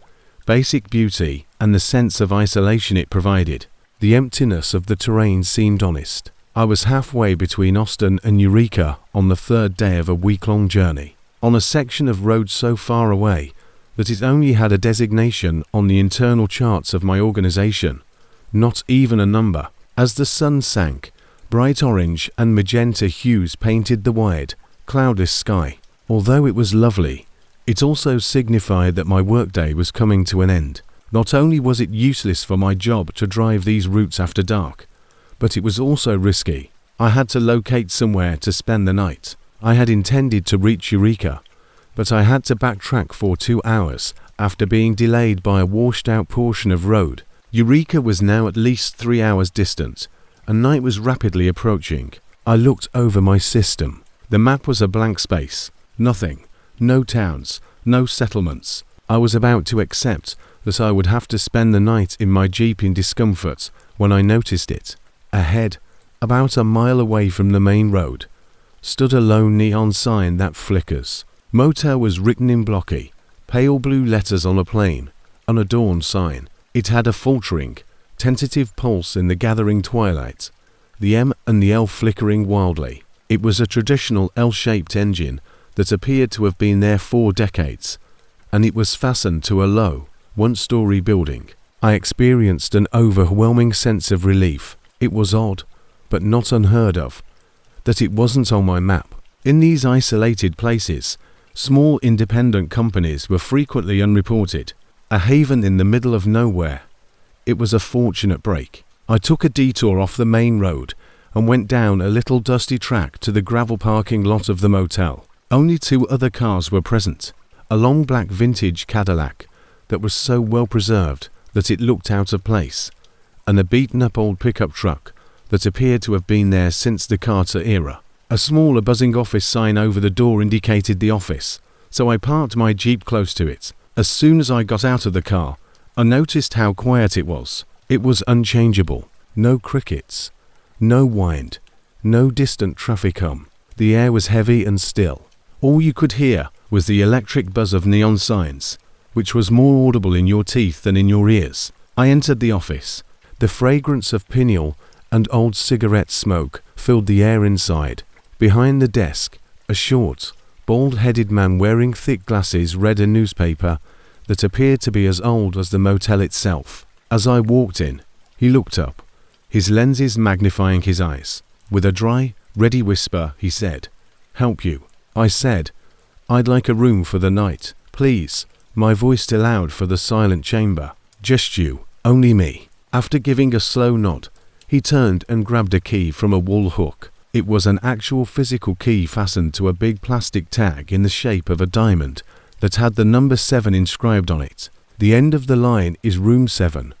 basic beauty and the sense of isolation it provided. The emptiness of the terrain seemed honest. I was halfway between Austin and Eureka on the third day of a week-long journey, on a section of road so far away that it only had a designation on the internal charts of my organization, not even a number. As the sun sank, bright orange and magenta hues painted the wide, cloudless sky. Although it was lovely, it also signified that my workday was coming to an end. Not only was it useless for my job to drive these routes after dark, but it was also risky. I had to locate somewhere to spend the night. I had intended to reach Eureka, but I had to backtrack for 2 hours after being delayed by a washed-out portion of road. Eureka was now at least 3 hours distant, and night was rapidly approaching. I looked over my system. The map was a blank space. Nothing. No towns. No settlements. I was about to accept that I would have to spend the night in my Jeep in discomfort when I noticed it. Ahead, about a mile away from the main road, stood a lone neon sign that flickers. Motel was written in blocky, pale blue letters on a plain, unadorned sign. It had a faltering, tentative pulse in the gathering twilight, the M and the L flickering wildly. It was a traditional L-shaped engine that appeared to have been there 4 decades, and it was fastened to a low, one-story building. I experienced an overwhelming sense of relief. It was odd, but not unheard of, that it wasn't on my map. In these isolated places, small independent companies were frequently unreported, a haven in the middle of nowhere. It was a fortunate break. I took a detour off the main road and went down a little dusty track to the gravel parking lot of the motel. Only 2 other cars were present. A long black vintage Cadillac that was so well preserved that it looked out of place, and a beaten-up old pickup truck that appeared to have been there since the Carter era. A smaller buzzing office sign over the door indicated the office, so I parked my Jeep close to it. As soon as I got out of the car, I noticed how quiet it was. It was unchangeable. No crickets, no wind, no distant traffic hum. The air was heavy and still. All you could hear was the electric buzz of neon signs, which was more audible in your teeth than in your ears. I entered the office. The fragrance of pineal and old cigarette smoke filled the air inside. Behind the desk, a short, bald-headed man wearing thick glasses read a newspaper that appeared to be as old as the motel itself. As I walked in, he looked up, his lenses magnifying his eyes. With a dry, ready whisper, he said, "Help you?" I said, "I'd like a room for the night, please," my voice still loud for the silent chamber. "Just you, only me." After giving a slow nod, he turned and grabbed a key from a wall hook. It was an actual physical key fastened to a big plastic tag in the shape of a diamond that had the number 7 inscribed on it. The end of the line is room 7.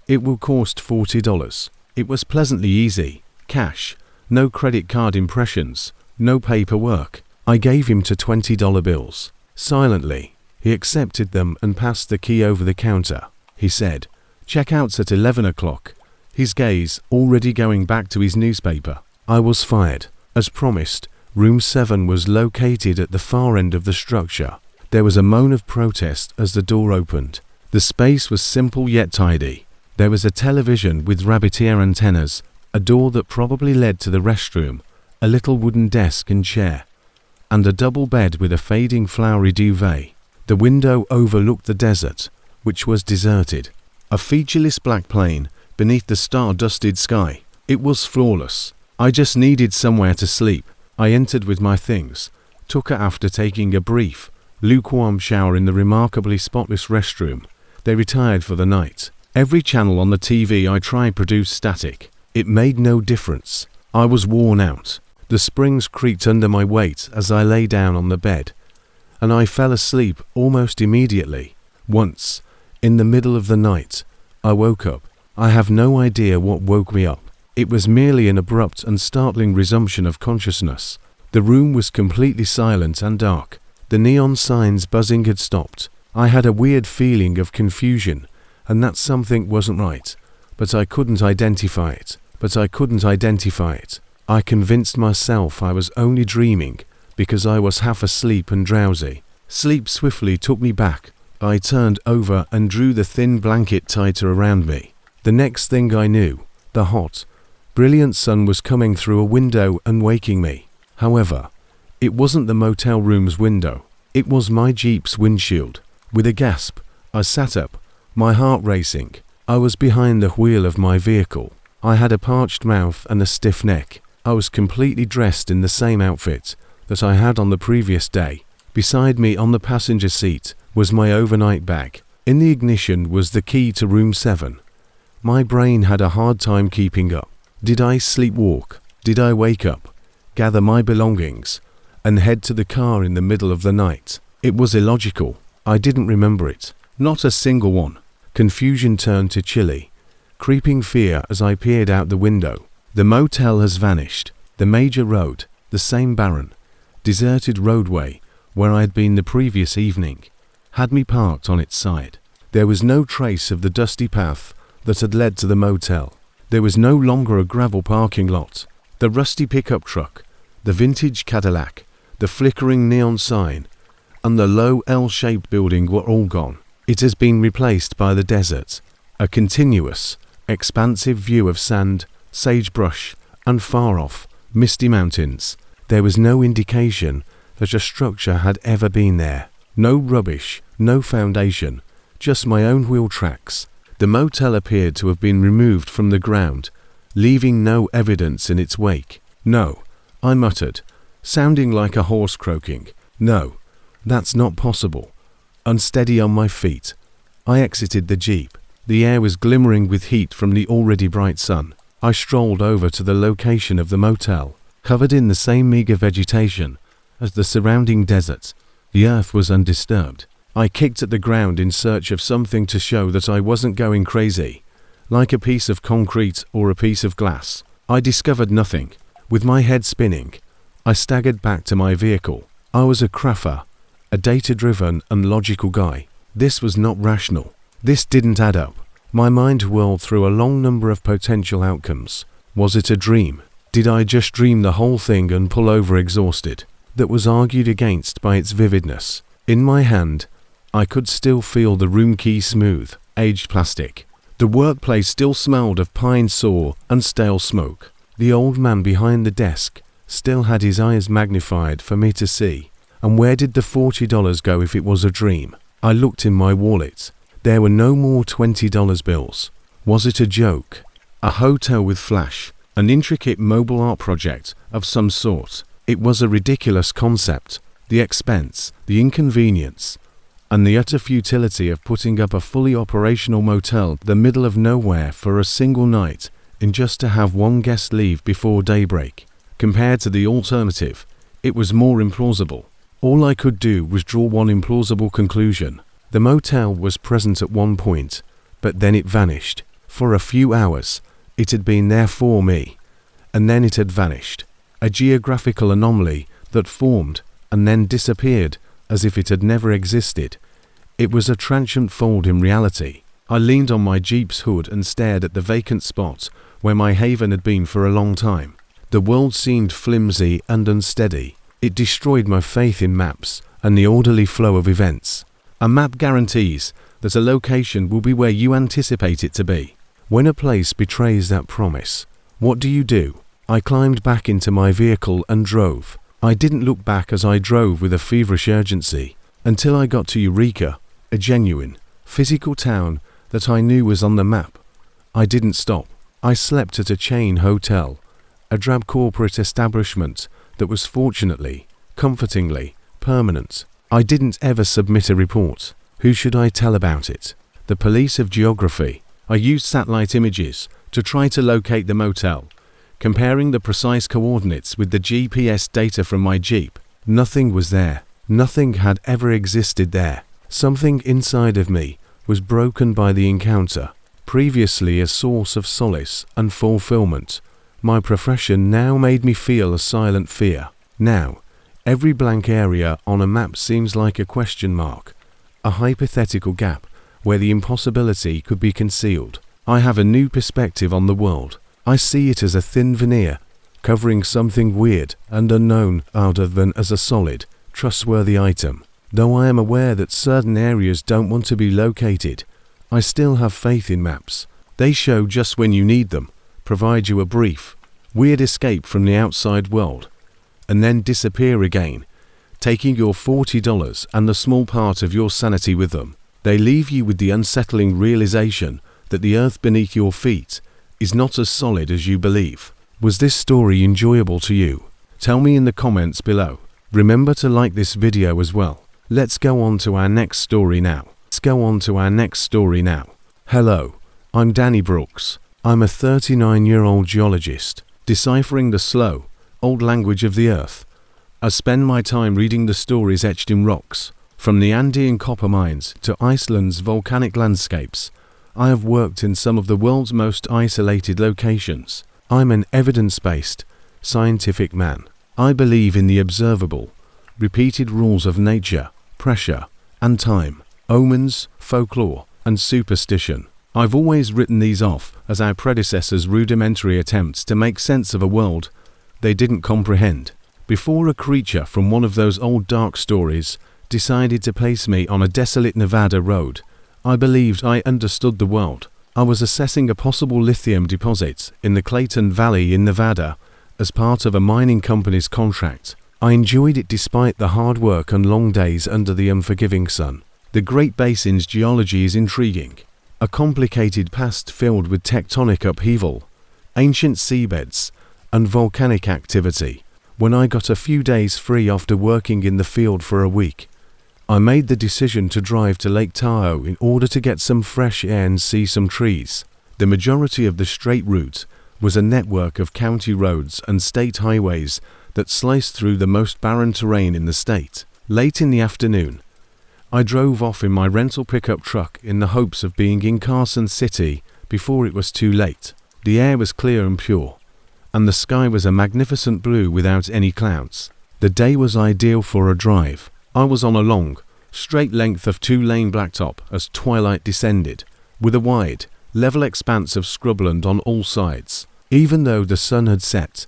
It will cost $40. It was pleasantly easy. Cash. No credit card impressions. No paperwork. I gave him two $20 bills. Silently, he accepted them and passed the key over the counter. He said, "Checkout's at 11 o'clock. His gaze already going back to his newspaper. I was fired. As promised, room 7 was located at the far end of the structure. There was a moan of protest as the door opened. The space was simple yet tidy. There was a television with rabbit ear antennas, a door that probably led to the restroom, a little wooden desk and chair, and a double bed with a fading flowery duvet. The window overlooked the desert, which was deserted. A featureless black plane beneath the star-dusted sky. It was flawless. I just needed somewhere to sleep. I entered with my things, took her after taking a brief, lukewarm shower in the remarkably spotless restroom. They retired for the night. Every channel on the TV I tried produced static. It made no difference. I was worn out. The springs creaked under my weight as I lay down on the bed, and I fell asleep almost immediately. Once, in the middle of the night, I woke up. I have no idea what woke me up. It was merely an abrupt and startling resumption of consciousness. The room was completely silent and dark. The neon signs buzzing had stopped. I had a weird feeling of confusion and that something wasn't right, but I couldn't identify it. I convinced myself I was only dreaming because I was half asleep and drowsy. Sleep swiftly took me back. I turned over and drew the thin blanket tighter around me. The next thing I knew, the hot, brilliant sun was coming through a window and waking me. However, it wasn't the motel room's window. It was my Jeep's windshield. With a gasp, I sat up, my heart racing. I was behind the wheel of my vehicle. I had a parched mouth and a stiff neck. I was completely dressed in the same outfit that I had on the previous day. Beside me on the passenger seat was my overnight bag. In the ignition was the key to room 7. My brain had a hard time keeping up. Did I sleepwalk? Did I wake up, gather my belongings, and head to the car in the middle of the night? It was illogical. I didn't remember it. Not a single one. Confusion turned to chilly, creeping fear as I peered out the window. The motel has vanished. The major road, the same barren, deserted roadway where I had been the previous evening, had me parked on its side. There was no trace of the dusty path that had led to the motel. There was no longer a gravel parking lot. The rusty pickup truck, the vintage Cadillac, the flickering neon sign, and the low L-shaped building were all gone. It has been replaced by the desert, a continuous, expansive view of sand, sagebrush, and far-off, misty mountains. There was no indication that a structure had ever been there. No rubbish, no foundation, just my own wheel tracks. The motel appeared to have been removed from the ground, leaving no evidence in its wake. "No," I muttered, sounding like a horse croaking. "No, that's not possible." Unsteady on my feet, I exited the Jeep. The air was glimmering with heat from the already bright sun. I strolled over to the location of the motel, covered in the same meager vegetation as the surrounding desert. The earth was undisturbed. I kicked at the ground in search of something to show that I wasn't going crazy, like a piece of concrete or a piece of glass. I discovered nothing. With my head spinning, I staggered back to my vehicle. I was a craffer, a data-driven and logical guy. This was not rational. This didn't add up. My mind whirled through a long number of potential outcomes. Was it a dream? Did I just dream the whole thing and pull over exhausted? That was argued against by its vividness. In my hand, I could still feel the room key smooth, aged plastic. The workplace still smelled of pine saw and stale smoke. The old man behind the desk still had his eyes magnified for me to see. And where did the $40 go if it was a dream? I looked in my wallet. There were no more $20 bills. Was it a joke? A hotel with flash, an intricate mobile art project of some sort. It was a ridiculous concept. The expense, the inconvenience, and the utter futility of putting up a fully operational motel in the middle of nowhere for a single night and just to have one guest leave before daybreak. Compared to the alternative, it was more implausible. All I could do was draw one implausible conclusion. The motel was present at one point, but then it vanished. For a few hours, it had been there for me, and then it had vanished. A geographical anomaly that formed and then disappeared as if it had never existed. It was a transient fold in reality. I leaned on my Jeep's hood and stared at the vacant spot where my haven had been for a long time. The world seemed flimsy and unsteady. It destroyed my faith in maps and the orderly flow of events. A map guarantees that a location will be where you anticipate it to be. When a place betrays that promise, what do? I climbed back into my vehicle and drove. I didn't look back as I drove with a feverish urgency until I got to Eureka, a genuine, physical town that I knew was on the map. I didn't stop. I slept at a chain hotel, a drab corporate establishment that was fortunately, comfortingly, permanent. I didn't ever submit a report. Who should I tell about it? The police of geography. I used satellite images to try to locate the motel, comparing the precise coordinates with the GPS data from my Jeep. Nothing was there. Nothing had ever existed there. Something inside of me was broken by the encounter. Previously a source of solace and fulfillment, my profession now made me feel a silent fear. Now, every blank area on a map seems like a question mark, a hypothetical gap where the impossibility could be concealed. I have a new perspective on the world. I see it as a thin veneer, covering something weird and unknown rather than as a solid, trustworthy item. Though I am aware that certain areas don't want to be located, I still have faith in maps. They show just when you need them, provide you a brief, weird escape from the outside world, and then disappear again, taking your $40 and the small part of your sanity with them. They leave you with the unsettling realization that the earth beneath your feet is not as solid as you believe. Was this story enjoyable to you? Tell me in the comments below. Remember to like this video as well. Let's go on to our next story now. Hello, I'm Danny Brooks. I'm a 39-year-old geologist, deciphering the slow, old language of the earth. I spend my time reading the stories etched in rocks, from the Andean copper mines to Iceland's volcanic landscapes. I have worked in some of the world's most isolated locations. I'm an evidence-based, scientific man. I believe in the observable, repeated rules of nature, pressure, and time, omens, folklore, and superstition. I've always written these off as our predecessors' rudimentary attempts to make sense of a world they didn't comprehend. Before a creature from one of those old dark stories decided to place me on a desolate Nevada road, I believed I understood the world. I was assessing a possible lithium deposit in the Clayton Valley in Nevada as part of a mining company's contract. I enjoyed it despite the hard work and long days under the unforgiving sun. The Great Basin's geology is intriguing. A complicated past filled with tectonic upheaval, ancient seabeds, and volcanic activity. When I got a few days free after working in the field for a week, I made the decision to drive to Lake Tahoe in order to get some fresh air and see some trees. The majority of the straight route was a network of county roads and state highways that sliced through the most barren terrain in the state. Late in the afternoon, I drove off in my rental pickup truck in the hopes of being in Carson City before it was too late. The air was clear and pure, and the sky was a magnificent blue without any clouds. The day was ideal for a drive. I was on a long, straight length of two-lane blacktop as twilight descended, with a wide, level expanse of scrubland on all sides. Even though the sun had set,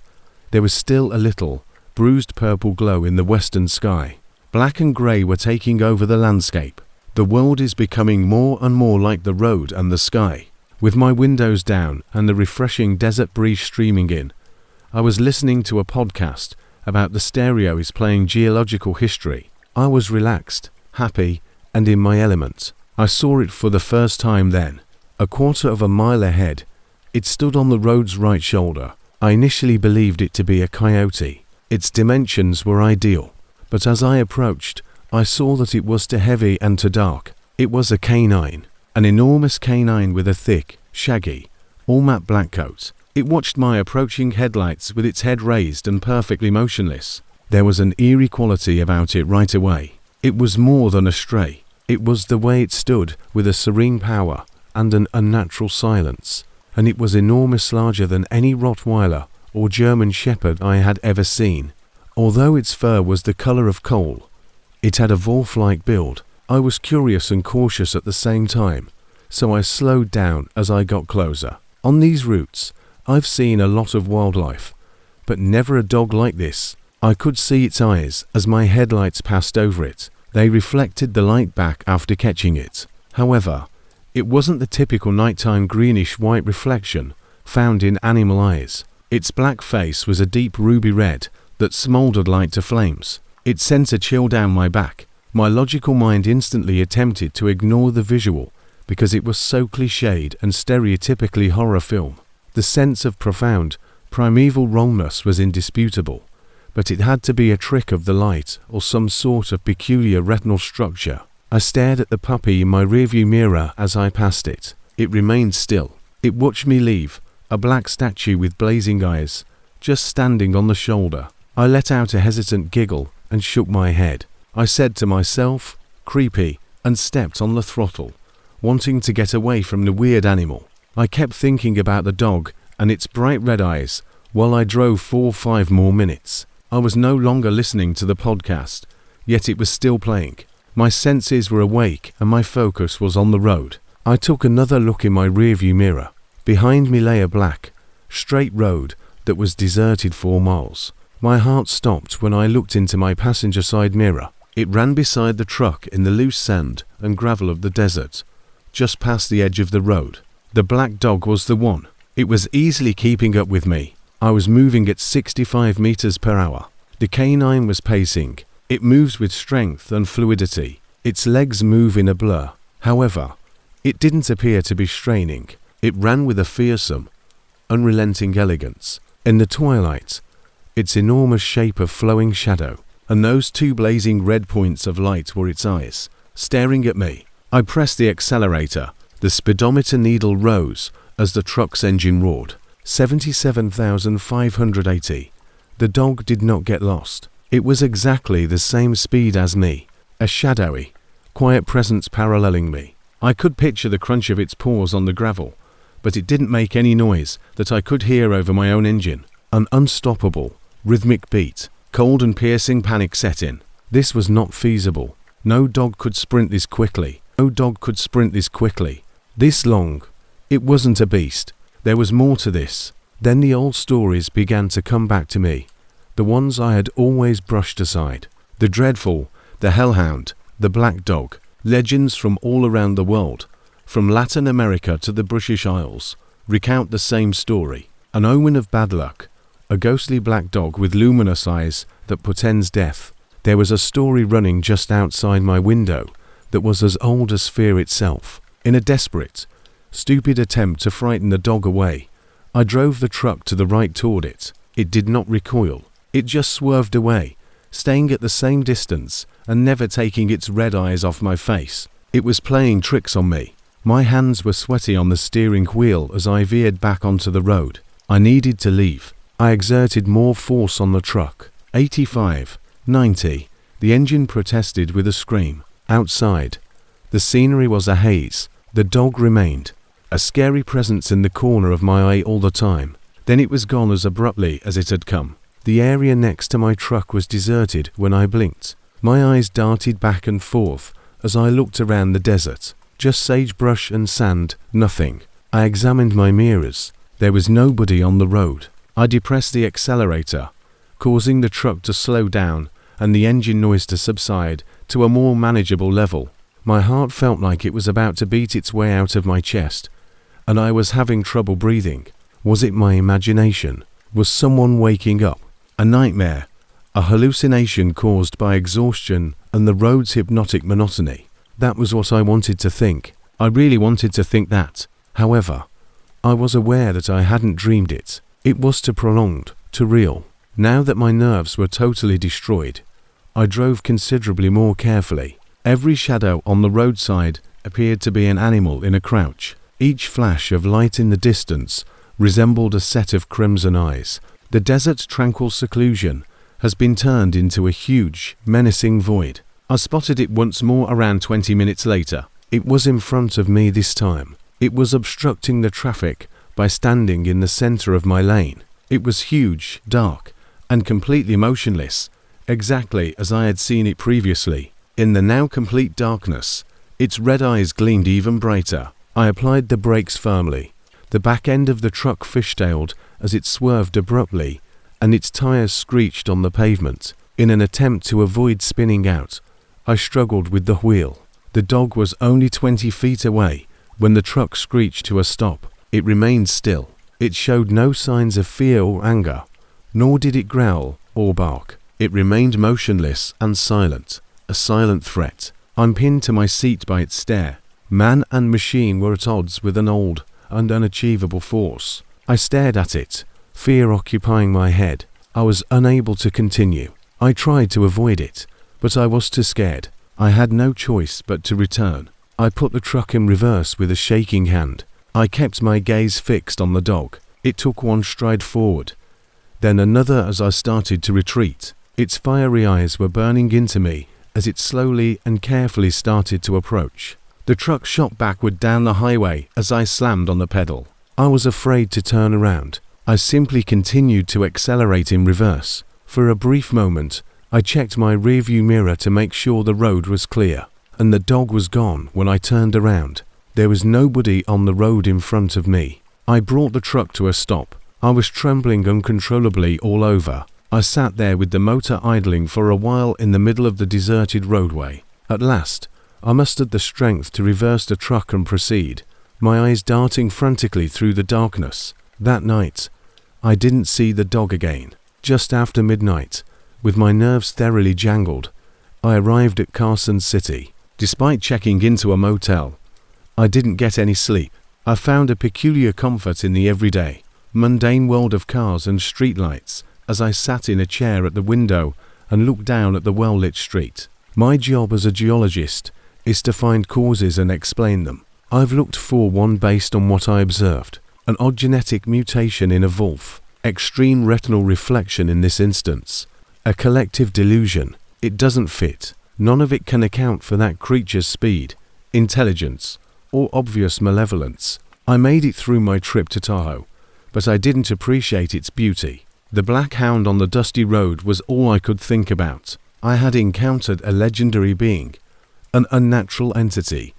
there was still a little, bruised purple glow in the western sky. Black and grey were taking over the landscape. The world is becoming more and more like the road and the sky. With my windows down and the refreshing desert breeze streaming in, I was listening to a podcast about the stereo is playing geological history. I was relaxed, happy, and in my element. I saw it for the first time then. A quarter of a mile ahead, it stood on the road's right shoulder. I initially believed it to be a coyote. Its dimensions were ideal, but as I approached, I saw that it was too heavy and too dark. It was a canine, an enormous canine with a thick, shaggy, all-matte black coat. It watched my approaching headlights with its head raised and perfectly motionless. There was an eerie quality about it right away. It was more than a stray. It was the way it stood with a serene power and an unnatural silence, and it was enormous, larger than any Rottweiler or German Shepherd I had ever seen. Although its fur was the color of coal, it had a wolf-like build. I was curious and cautious at the same time, so I slowed down as I got closer. On these routes, I've seen a lot of wildlife, but never a dog like this. I could see its eyes as my headlights passed over it. They reflected the light back after catching it. However, it wasn't the typical nighttime greenish-white reflection found in animal eyes. Its black face was a deep ruby red that smoldered like to flames. It sent a chill down my back. My logical mind instantly attempted to ignore the visual because it was so cliched and stereotypically horror film. The sense of profound, primeval wrongness was indisputable, but it had to be a trick of the light or some sort of peculiar retinal structure. I stared at the puppy in my rearview mirror as I passed it. It remained still. It watched me leave, a black statue with blazing eyes, just standing on the shoulder. I let out a hesitant giggle and shook my head. I said to myself, creepy, and stepped on the throttle, wanting to get away from the weird animal. I kept thinking about the dog and its bright red eyes while I drove 4 or 5 more minutes. I was no longer listening to the podcast, yet it was still playing. My senses were awake and my focus was on the road. I took another look in my rearview mirror. Behind me lay a black, straight road that was deserted 4 miles. My heart stopped when I looked into my passenger side mirror. It ran beside the truck in the loose sand and gravel of the desert, just past the edge of the road. The black dog was the one. It was easily keeping up with me. I was moving at 65 meters per hour. The canine was pacing. It moves with strength and fluidity. Its legs move in a blur. However, it didn't appear to be straining. It ran with a fearsome, unrelenting elegance. In the twilight, its enormous shape of flowing shadow, and those 2 blazing red points of light were its eyes, staring at me. I pressed the accelerator. The speedometer needle rose as the truck's engine roared. 77,580. The dog did not get lost. It was exactly the same speed as me, a shadowy, quiet presence paralleling me. I could picture the crunch of its paws on the gravel, but it didn't make any noise that I could hear over my own engine. An unstoppable, rhythmic beat. Cold and piercing panic set in. This was not feasible. No dog could sprint this quickly. No dog could sprint this quickly. This long. It wasn't a beast. There was more to this. Then the old stories began to come back to me. The ones I had always brushed aside. The dreadful, the hellhound, the black dog. Legends from all around the world, from Latin America to the British Isles, recount the same story. An omen of bad luck. A ghostly black dog with luminous eyes that portends death. There was a story running just outside my window that was as old as fear itself. In a desperate, stupid attempt to frighten the dog away, I drove the truck to the right toward it. It did not recoil. It just swerved away, staying at the same distance and never taking its red eyes off my face. It was playing tricks on me. My hands were sweaty on the steering wheel as I veered back onto the road. I needed to leave. I exerted more force on the truck. 85, 90. The engine protested with a scream. Outside, the scenery was a haze. The dog remained, a scary presence in the corner of my eye all the time. Then it was gone as abruptly as it had come. The area next to my truck was deserted when I blinked. My eyes darted back and forth as I looked around the desert. Just sagebrush and sand, nothing. I examined my mirrors. There was nobody on the road. I depressed the accelerator, causing the truck to slow down and the engine noise to subside to a more manageable level. My heart felt like it was about to beat its way out of my chest, and I was having trouble breathing. Was it my imagination? Was someone waking up? A nightmare? A hallucination caused by exhaustion and the road's hypnotic monotony? That was what I wanted to think. I really wanted to think that. However, I was aware that I hadn't dreamed it. It was too prolonged, too real. Now that my nerves were totally destroyed, I drove considerably more carefully. Every shadow on the roadside appeared to be an animal in a crouch. Each flash of light in the distance resembled a set of crimson eyes. The desert's tranquil seclusion has been turned into a huge, menacing void. I spotted it once more around 20 minutes later. It was in front of me this time. It was obstructing the traffic by standing in the center of my lane. It was huge, dark, and completely motionless, exactly as I had seen it previously. In the now complete darkness, its red eyes gleamed even brighter. I applied the brakes firmly. The back end of the truck fishtailed as it swerved abruptly, and its tires screeched on the pavement. In an attempt to avoid spinning out, I struggled with the wheel. The dog was only 20 feet away when the truck screeched to a stop. It remained still. It showed no signs of fear or anger, nor did it growl or bark. It remained motionless and silent, a silent threat. I'm pinned to my seat by its stare. Man and machine were at odds with an old and unachievable force. I stared at it, fear occupying my head. I was unable to continue. I tried to avoid it, but I was too scared. I had no choice but to return. I put the truck in reverse with a shaking hand. I kept my gaze fixed on the dog. It took one stride forward, then another as I started to retreat. Its fiery eyes were burning into me as it slowly and carefully started to approach. The truck shot backward down the highway as I slammed on the pedal. I was afraid to turn around. I simply continued to accelerate in reverse. For a brief moment, I checked my rearview mirror to make sure the road was clear, and the dog was gone when I turned around. There was nobody on the road in front of me. I brought the truck to a stop. I was trembling uncontrollably all over. I sat there with the motor idling for a while in the middle of the deserted roadway. At last, I mustered the strength to reverse the truck and proceed, my eyes darting frantically through the darkness. That night, I didn't see the dog again. Just after midnight, with my nerves thoroughly jangled, I arrived at Carson City. Despite checking into a motel, I didn't get any sleep. I found a peculiar comfort in the everyday, mundane world of cars and streetlights as I sat in a chair at the window and looked down at the well-lit street. My job as a geologist is to find causes and explain them. I've looked for one based on what I observed. An odd genetic mutation in a wolf. Extreme retinal reflection in this instance. A collective delusion. It doesn't fit. None of it can account for that creature's speed, intelligence, or obvious malevolence. I made it through my trip to Tahoe, but I didn't appreciate its beauty. The black hound on the dusty road was all I could think about. I had encountered a legendary being, an unnatural entity,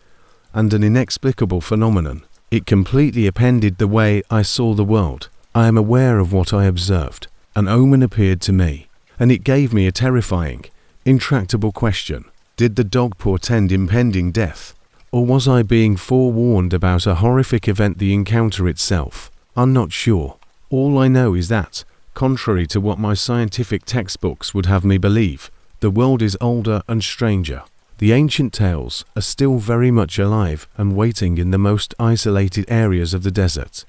and an inexplicable phenomenon. It completely upended the way I saw the world. I am aware of what I observed. An omen appeared to me, and it gave me a terrifying, intractable question. Did the dog portend impending death? Or was I being forewarned about a horrific event, the encounter itself? I'm not sure. All I know is that, contrary to what my scientific textbooks would have me believe, the world is older and stranger. The ancient tales are still very much alive and waiting in the most isolated areas of the desert.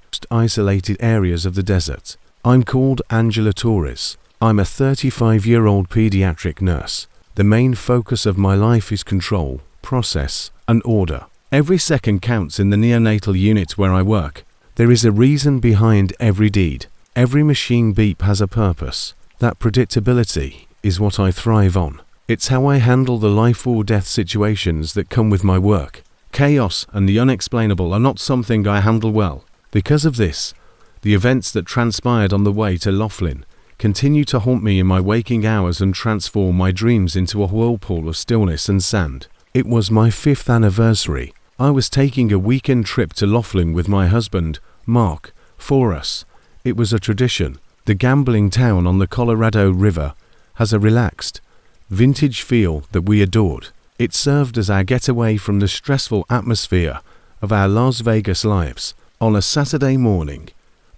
I'm called Angela Torres. I'm a 35-year-old pediatric nurse. The main focus of my life is control, process, and order. Every second counts in the neonatal unit where I work. There is a reason behind every deed. Every machine beep has a purpose. That predictability is what I thrive on. It's how I handle the life or death situations that come with my work. Chaos and the unexplainable are not something I handle well. Because of this, the events that transpired on the way to Laughlin continue to haunt me in my waking hours and transform my dreams into a whirlpool of stillness and sand. It was my 5th anniversary. I was taking a weekend trip to Laughlin with my husband, Mark. For us, it was a tradition. The gambling town on the Colorado River has a relaxed, vintage feel that we adored. It served as our getaway from the stressful atmosphere of our Las Vegas lives. On a Saturday morning,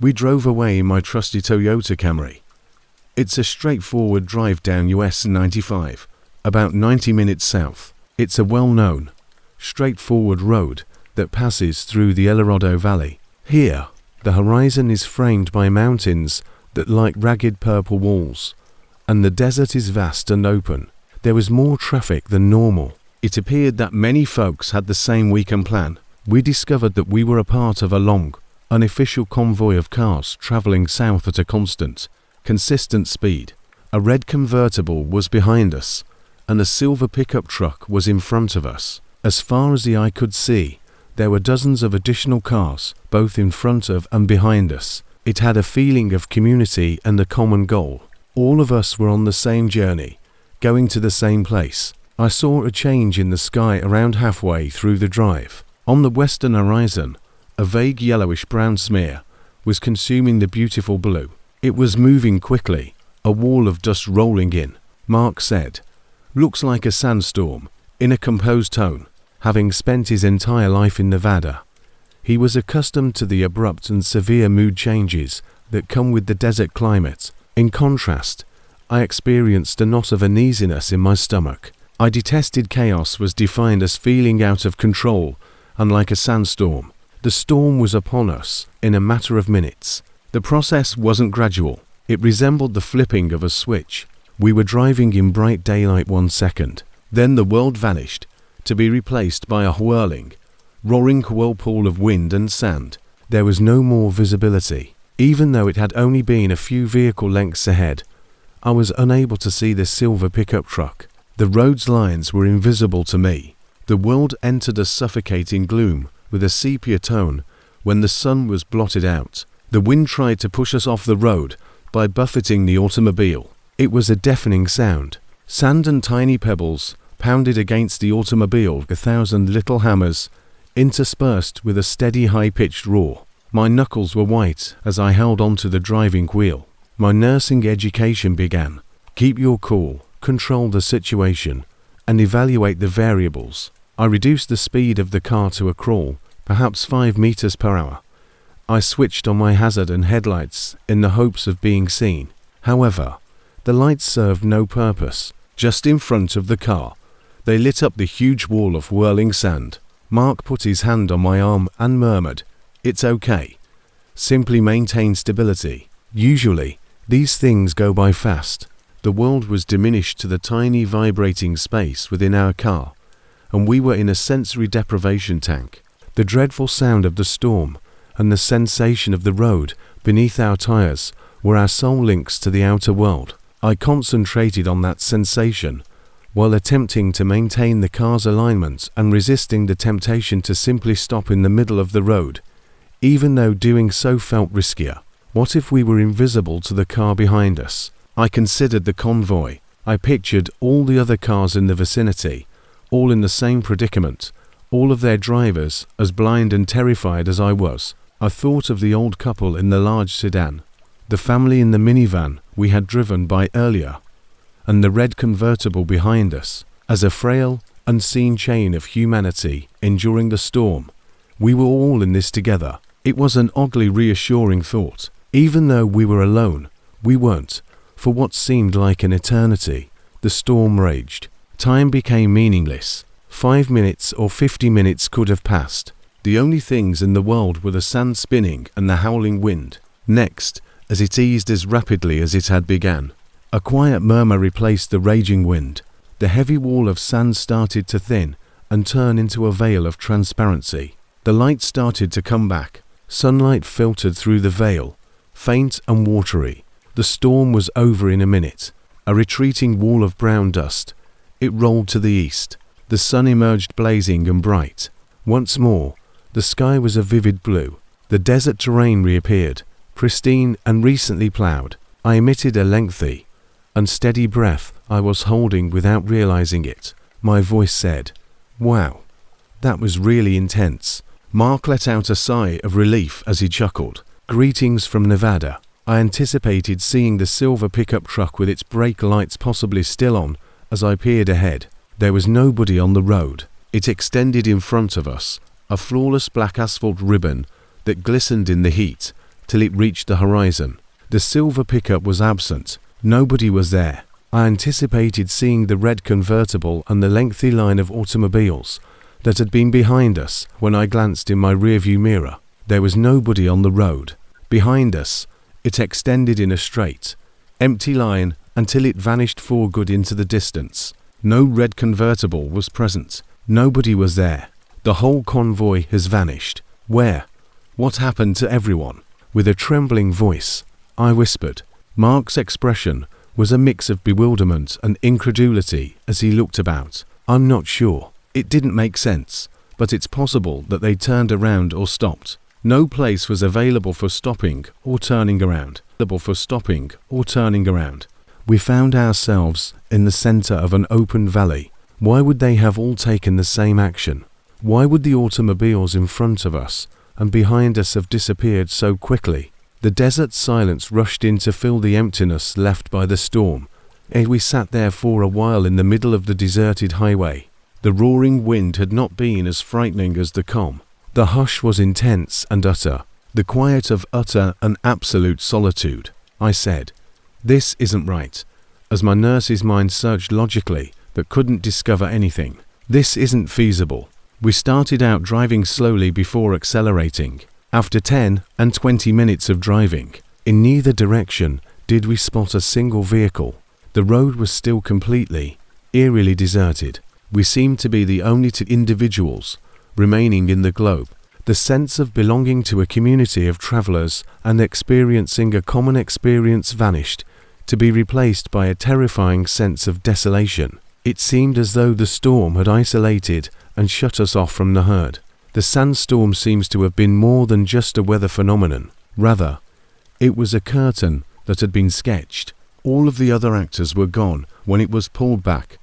we drove away in my trusty Toyota Camry. It's a straightforward drive down US 95, about 90 minutes south. It's a well-known, straightforward road that passes through the El Dorado Valley. Here, the horizon is framed by mountains that like ragged purple walls, and the desert is vast and open. There was more traffic than normal. It appeared that many folks had the same weekend plan. We discovered that we were a part of a long, unofficial convoy of cars traveling south at a consistent speed. A red convertible was behind us, and a silver pickup truck was in front of us. As far as the eye could see, there were dozens of additional cars, both in front of and behind us. It had a feeling of community and a common goal. All of us were on the same journey, going to the same place. I saw a change in the sky around halfway through the drive. On the western horizon, a vague yellowish-brown smear was consuming the beautiful blue. It was moving quickly, a wall of dust rolling in. Mark said, "Looks like a sandstorm," in a composed tone. Having spent his entire life in Nevada, he was accustomed to the abrupt and severe mood changes that come with the desert climate. In contrast, I experienced a knot of uneasiness in my stomach. I detested chaos was defined as feeling out of control, and like a sandstorm. The storm was upon us in a matter of minutes. The process wasn't gradual. It resembled the flipping of a switch. We were driving in bright daylight 1 second. Then the world vanished, to be replaced by a whirling, roaring whirlpool of wind and sand. There was no more visibility. Even though it had only been a few vehicle lengths ahead, I was unable to see the silver pickup truck. The road's lines were invisible to me. The world entered a suffocating gloom with a sepia tone when the sun was blotted out. The wind tried to push us off the road by buffeting the automobile. It was a deafening sound. Sand and tiny pebbles pounded against the automobile, 1,000 little hammers, interspersed with a steady high-pitched roar. My knuckles were white as I held onto the driving wheel. My nursing education began. Keep your cool, control the situation, and evaluate the variables. I reduced the speed of the car to a crawl, perhaps 5 meters per hour. I switched on my hazard and headlights in the hopes of being seen. However, the lights served no purpose. Just in front of the car, they lit up the huge wall of whirling sand. Mark put his hand on my arm and murmured, "It's okay. Simply maintain stability." Usually, these things go by fast. The world was diminished to the tiny vibrating space within our car, and we were in a sensory deprivation tank. The dreadful sound of the storm and the sensation of the road beneath our tires were our sole links to the outer world. I concentrated on that sensation while attempting to maintain the car's alignment and resisting the temptation to simply stop in the middle of the road, even though doing so felt riskier. What if we were invisible to the car behind us? I considered the convoy. I pictured all the other cars in the vicinity, all in the same predicament, all of their drivers as blind and terrified as I was. I thought of the old couple in the large sedan, the family in the minivan we had driven by earlier, and the red convertible behind us. As a frail, unseen chain of humanity enduring the storm, we were all in this together. It was an oddly reassuring thought. Even though we were alone, we weren't. For what seemed like an eternity, the storm raged. Time became meaningless. 5 minutes or 50 minutes could have passed. The only things in the world were the sand spinning and the howling wind. Next, as it eased as rapidly as it had begun, A quiet murmur replaced the raging wind. The heavy wall of sand started to thin and turn into a veil of transparency. The light started to come back. Sunlight filtered through the veil, faint and watery. The storm was over in a minute. A retreating wall of brown dust. It rolled to the east. The sun emerged blazing and bright. Once more, the sky was a vivid blue. The desert terrain reappeared, pristine and recently ploughed. I emitted a lengthy, unsteady breath I was holding without realizing it. My voice said, "Wow, that was really intense." Mark let out a sigh of relief as he chuckled. "Greetings from Nevada." I anticipated seeing the silver pickup truck with its brake lights possibly still on as I peered ahead. There was nobody on the road. It extended in front of us, a flawless black asphalt ribbon that glistened in the heat till it reached the horizon. The silver pickup was absent. Nobody was there. I anticipated seeing the red convertible and the lengthy line of automobiles that had been behind us when I glanced in my rearview mirror. There was nobody on the road. Behind us, it extended in a straight, empty line until it vanished for good into the distance. No red convertible was present. Nobody was there. The whole convoy has vanished. Where? What happened to everyone? With a trembling voice, I whispered. Mark's expression was a mix of bewilderment and incredulity as he looked about. "I'm not sure. It didn't make sense, but it's possible that they turned around or stopped. No place was available for stopping or turning around. We found ourselves in the center of an open valley. Why would they have all taken the same action? Why would the automobiles in front of us and behind us have disappeared so quickly?" The desert silence rushed in to fill the emptiness left by the storm, and we sat there for a while in the middle of the deserted highway. The roaring wind had not been as frightening as the calm. The hush was intense and utter, the quiet of utter and absolute solitude. I said, "This isn't right," as my nurse's mind searched logically but couldn't discover anything. "This isn't feasible." We started out driving slowly before accelerating. After 10 and 20 minutes of driving, in neither direction did we spot a single vehicle. The road was still completely, eerily deserted. We seemed to be the only two individuals remaining in the globe. The sense of belonging to a community of travelers and experiencing a common experience vanished, to be replaced by a terrifying sense of desolation. It seemed as though the storm had isolated and shut us off from the herd. The sandstorm seems to have been more than just a weather phenomenon. Rather, it was a curtain that had been sketched. All of the other actors were gone when it was pulled back,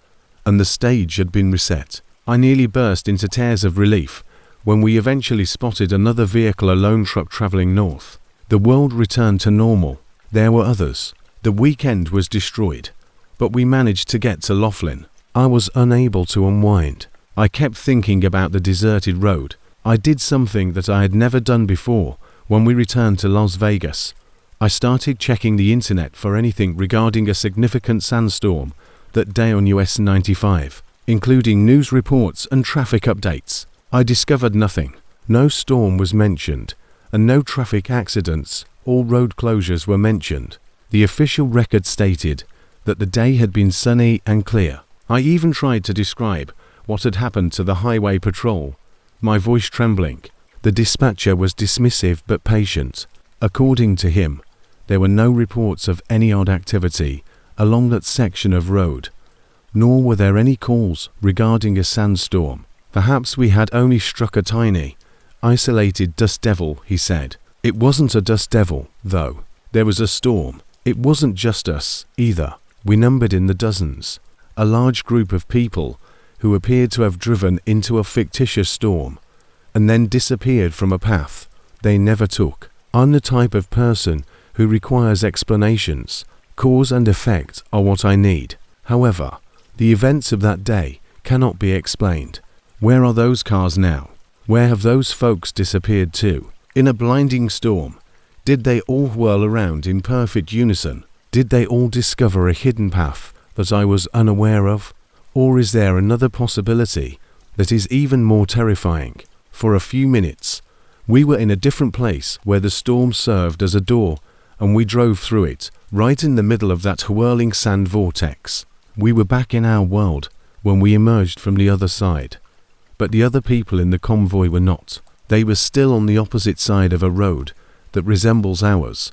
and the stage had been reset. I nearly burst into tears of relief when we eventually spotted another vehicle, a lone truck traveling north. The world returned to normal. There were others. The weekend was destroyed, but we managed to get to Laughlin. I was unable to unwind. I kept thinking about the deserted road. I did something that I had never done before when we returned to Las Vegas. I started checking the internet for anything regarding a significant sandstorm that day on US 95, including news reports and traffic updates. I discovered nothing. No storm was mentioned, and no traffic accidents or road closures were mentioned. The official record stated that the day had been sunny and clear. I even tried to describe what had happened to the highway patrol, my voice trembling. The dispatcher was dismissive but patient. According to him, there were no reports of any odd activity along that section of road, nor were there any calls regarding a sandstorm. Perhaps we had only struck a tiny, isolated dust devil, he said. It wasn't a dust devil, though. There was a storm. It wasn't just us, either. We numbered in the dozens. A large group of people who appeared to have driven into a fictitious storm and then disappeared from a path they never took. I'm the type of person who requires explanations. Cause and effect are what I need. However, the events of that day cannot be explained. Where are those cars now? Where have those folks disappeared to? In a blinding storm, did they all whirl around in perfect unison? Did they all discover a hidden path that I was unaware of? Or is there another possibility that is even more terrifying? For a few minutes, we were in a different place where the storm served as a door and we drove through it, right in the middle of that whirling sand vortex. We were back in our world when we emerged from the other side. But the other people in the convoy were not. They were still on the opposite side of a road that resembles ours,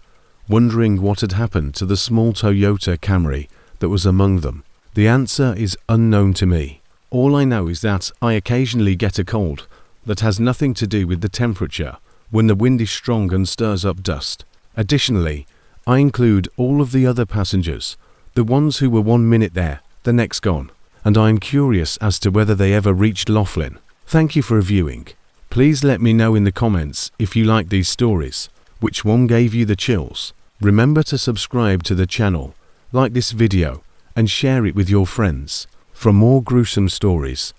wondering what had happened to the small Toyota Camry that was among them. The answer is unknown to me. All I know is that I occasionally get a cold that has nothing to do with the temperature when the wind is strong and stirs up dust. Additionally, I include all of the other passengers, the ones who were 1 minute there, the next gone, and I am curious as to whether they ever reached Laughlin. Thank you for reviewing. Please let me know in the comments if you like these stories. Which one gave you the chills? Remember to subscribe to the channel, like this video, and share it with your friends for more gruesome stories.